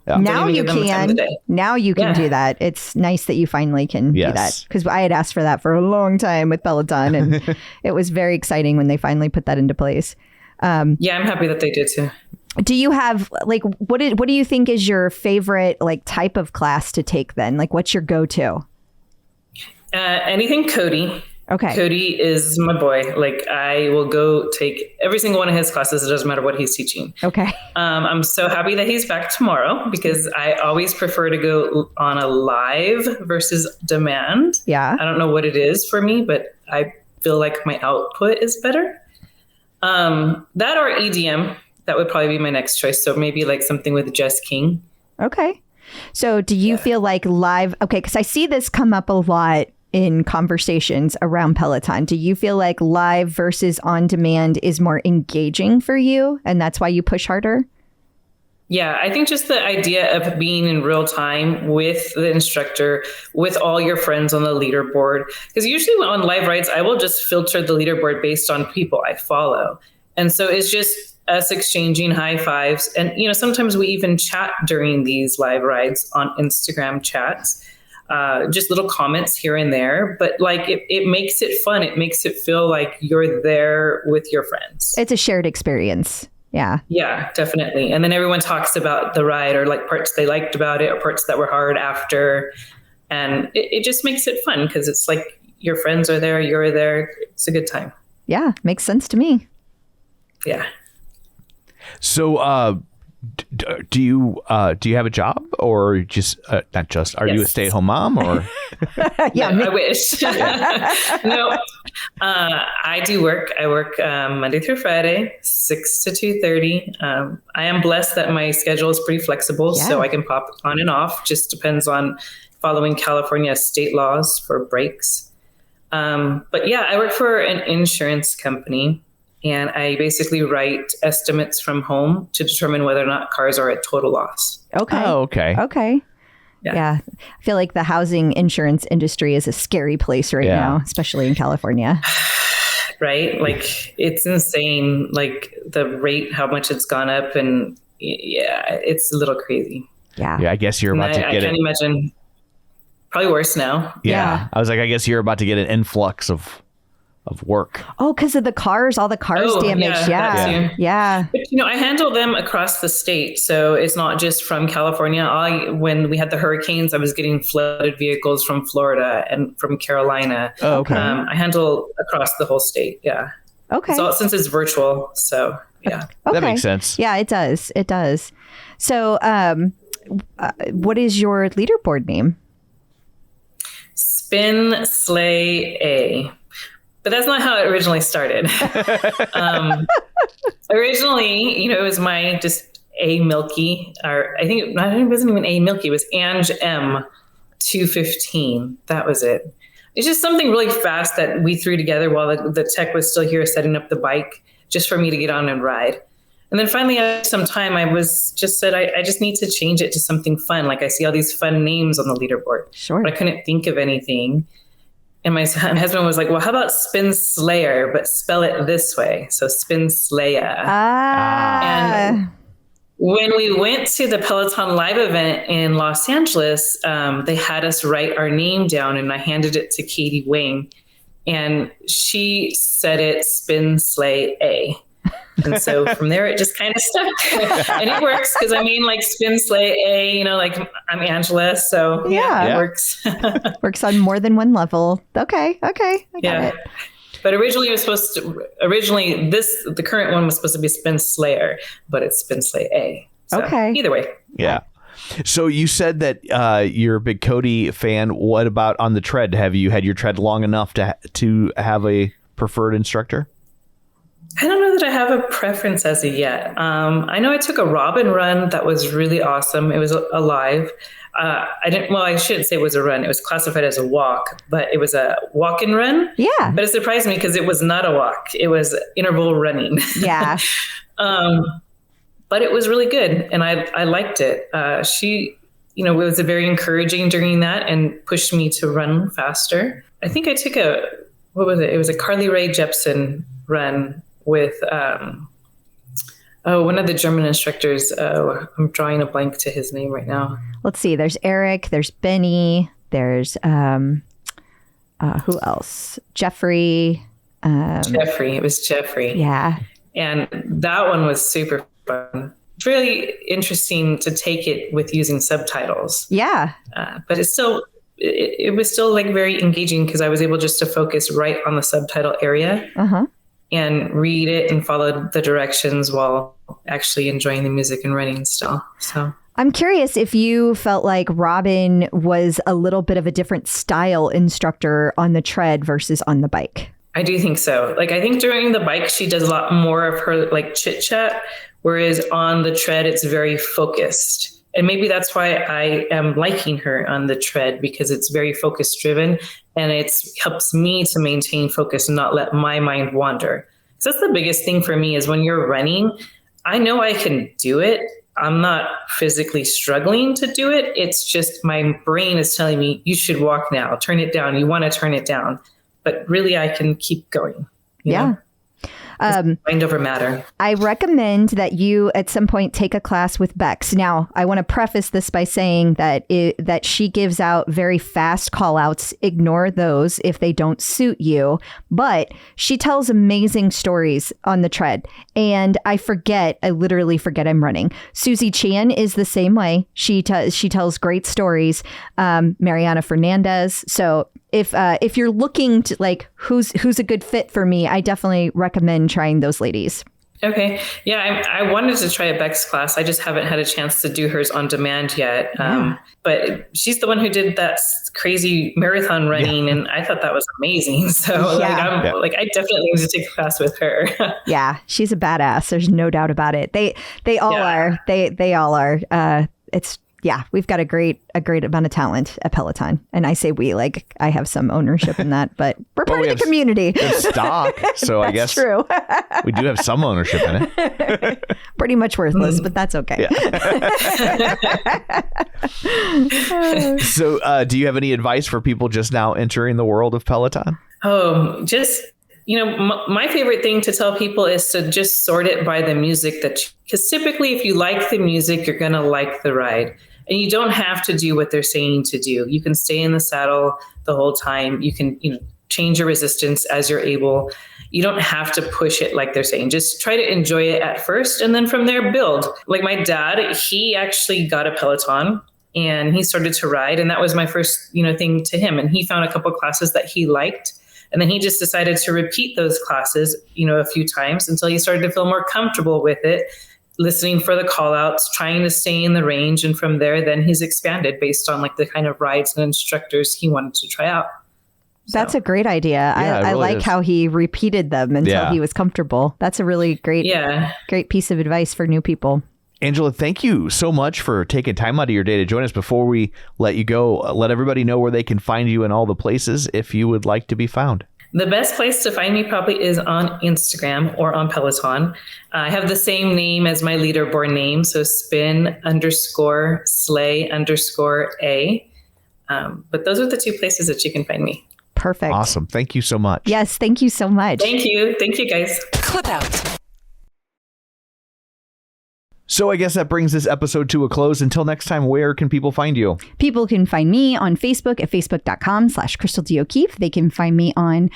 Yeah. Now you can. Now you can do that. It's nice that you finally can do that, because I had asked for that for a long time with Peloton, and it was very exciting when they finally put that into place. I'm happy that they did too. Do you have what do you think is your favorite type of class to take then? Like, what's your go-to? Anything Cody. Okay. Cody is my boy. Like, I will go take every single one of his classes. It doesn't matter what he's teaching. Okay. I'm so happy that he's back tomorrow because I always prefer to go on a live versus demand. Yeah. I don't know what it is for me, but I feel like my output is better. That or EDM, that would probably be my next choice. So maybe like something with Jess King. Okay. So do you feel like live? Okay. Because I see this come up a lot in conversations around Peloton. Do you feel like live versus on demand is more engaging for you and that's why you push harder? Yeah, I think just the idea of being in real time with the instructor, with all your friends on the leaderboard. Because usually on live rides, I will just filter the leaderboard based on people I follow. And so it's just us exchanging high fives. And, you know, sometimes we even chat during these live rides on Instagram chats. Just little comments here and there, but like it makes it fun. It makes it feel like you're there with your friends. It's a shared experience. Yeah. Yeah, definitely. And then everyone talks about the ride or like parts they liked about it or parts that were hard after. And it just makes it fun because it's like your friends are there, you're there. It's a good time. Yeah. Makes sense to me. Yeah. So, do you have a job or just not just are you a stay-at-home mom or Yeah, no, I wish. No, I do work. I work Monday through Friday, 6 to 2:30. I am blessed that my schedule is pretty flexible, so I can pop on and off. Just depends on following California state laws for breaks. But yeah, I work for an insurance company. And I basically write estimates from home to determine whether or not cars are at total loss. Okay. Oh, okay. Okay. Yeah. I feel like the housing insurance industry is a scary place right now, especially in California. Right? Like, it's insane. Like, the rate, how much it's gone up. And yeah, it's a little crazy. Yeah. Yeah, I guess you're about to get I can't imagine. Probably worse now. Yeah. I was like, I guess you're about to get an influx of work. Oh, because of the cars, all the cars damaged. Yeah. But, you know, I handle them across the state. So it's not just from California. When we had the hurricanes, I was getting flooded vehicles from Florida and from Carolina. Oh, okay. I handle across the whole state. Yeah. Okay. So since it's virtual. So yeah. Okay. That makes sense. Yeah, it does. It does. So what is your leaderboard name? Spin Slay A. But that's not how it originally started. Originally, you know, it was my just A Mielke, or I think it wasn't even A Mielke, it was Ange M 215. That was it. It's just something really fast that we threw together while the tech was still here setting up the bike, just for me to get on and ride. And then finally, after some time, I said, I just need to change it to something fun. Like, I see all these fun names on the leaderboard. Sure. But I couldn't think of anything. And my husband was like, well, how about Spin Slayer, but spell it this way? So Spin Slaya. And when we went to the Peloton live event in Los Angeles, they had us write our name down, and I handed it to Katie Wing, and she said it Spin Slay A. And so from there, it just kind of stuck. And it works because, I mean, like, Spin Slay A, you know, like, I'm Angela. So yeah, it works. Works on more than one level. Okay. I got it. But originally, the current one was supposed to be Spin Slayer, but it's Spin Slay A. So either way. Yeah. So you said that you're a big Cody fan. What about on the tread? Have you had your tread long enough to have a preferred instructor? I don't know that I have a preference as of yet. I know I took a Robin run that was really awesome. It was alive. I shouldn't say it was a run. It was classified as a walk, but it was a walk and run. Yeah. But it surprised me because it was not a walk. It was interval running. Yeah. But it was really good. And I liked it. She, you know, it was very encouraging during that and pushed me to run faster. I think I took what was it? It was a Carly Rae Jepsen run with one of the German instructors. I'm drawing a blank to his name right now. Let's see. There's Eric. There's Benny. There's who else? Jeffrey. Jeffrey. It was Jeffrey. Yeah. And that one was super fun. It's really interesting to take it with using subtitles. Yeah. But it's still it was still like very engaging because I was able just to focus right on the subtitle area and read it and follow the directions while actually enjoying the music and running still. So I'm curious if you felt like Robin was a little bit of a different style instructor on the tread versus on the bike. I do think so. Like, I think during the bike, she does a lot more of her like chit chat, whereas on the tread, it's very focused. And maybe that's why I am liking her on the tread, because it's very focus driven and it helps me to maintain focus and not let my mind wander. So that's the biggest thing for me is when you're running, I know I can do it. I'm not physically struggling to do it. It's just my brain is telling me you should walk now, turn it down. You want to turn it down, but really I can keep going. You know? Mind over matter. I recommend that you at some point take a class with Bex. Now, I want to preface this by saying that that she gives out very fast call outs. Ignore those if they don't suit you. But she tells amazing stories on the tread. And I literally forget I'm running. Susie Chan is the same way. She tells great stories. Mariana Fernandez. So if you're looking to like who's a good fit for me, I definitely recommend trying those ladies. Okay. Yeah, I wanted to try a Bex class. I just haven't had a chance to do hers on demand yet. But she's the one who did that crazy marathon running, and I thought that was amazing. So I definitely need to take a class with her. Yeah, she's a badass. There's no doubt about it. They all are. They all are. We've got a great amount of talent at Peloton. And I say we, like I have some ownership in that, but we're part of the community. It's stock, so I guess true. We do have some ownership in it. Pretty much worthless, but that's okay. Yeah. So do you have any advice for people just now entering the world of Peloton? My favorite thing to tell people is to just sort it by the music because typically if you like the music, you're going to like the ride. And you don't have to do what they're saying to do. You can stay in the saddle the whole time. You can, change your resistance as you're able. You don't have to push it like they're saying. Just try to enjoy it at first. And then from there, build. Like my dad, he actually got a Peloton and he started to ride. And that was my first, thing to him. And he found a couple of classes that he liked. And then he just decided to repeat those classes, a few times until he started to feel more comfortable with it, listening for the call outs, trying to stay in the range. And from there, then he's expanded based on like the kind of rides and instructors he wanted to try out. That's a great idea. Yeah, I like how he repeated them until he was comfortable. That's a really great piece of advice for new people. Angela, thank you so much for taking time out of your day to join us. Before we let you go, let everybody know where they can find you in all the places if you would like to be found. The best place to find me probably is on Instagram or on Peloton. I have the same name as my leaderboard name, so spin_slay_a. But those are the two places that you can find me. Perfect. Awesome. Thank you so much. Yes, thank you so much. Thank you. Thank you, guys. Clip out. So I guess that brings this episode to a close. Until next time, where can people find you? People can find me on Facebook at facebook.com/CrystalDO'Keefe. They can find me on,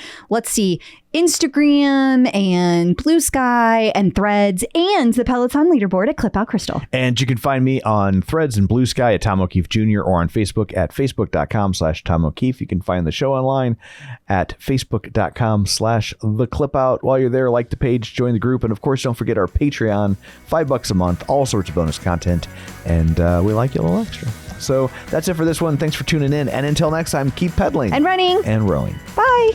Instagram and Blue Sky and Threads and the Peloton leaderboard at Clip Out Crystal. And you can find me on Threads and Blue Sky at Tom O'Keefe Jr. or on Facebook at facebook.com/Tom O'Keefe. You can find the show online at facebook.com/theclipout. While you're there, like the page, join the group, and of course, don't forget our Patreon, $5 a month, all sorts of bonus content, and we like you a little extra. So that's it for this one. Thanks for tuning in, and until next time, keep pedaling and running and rowing. Bye.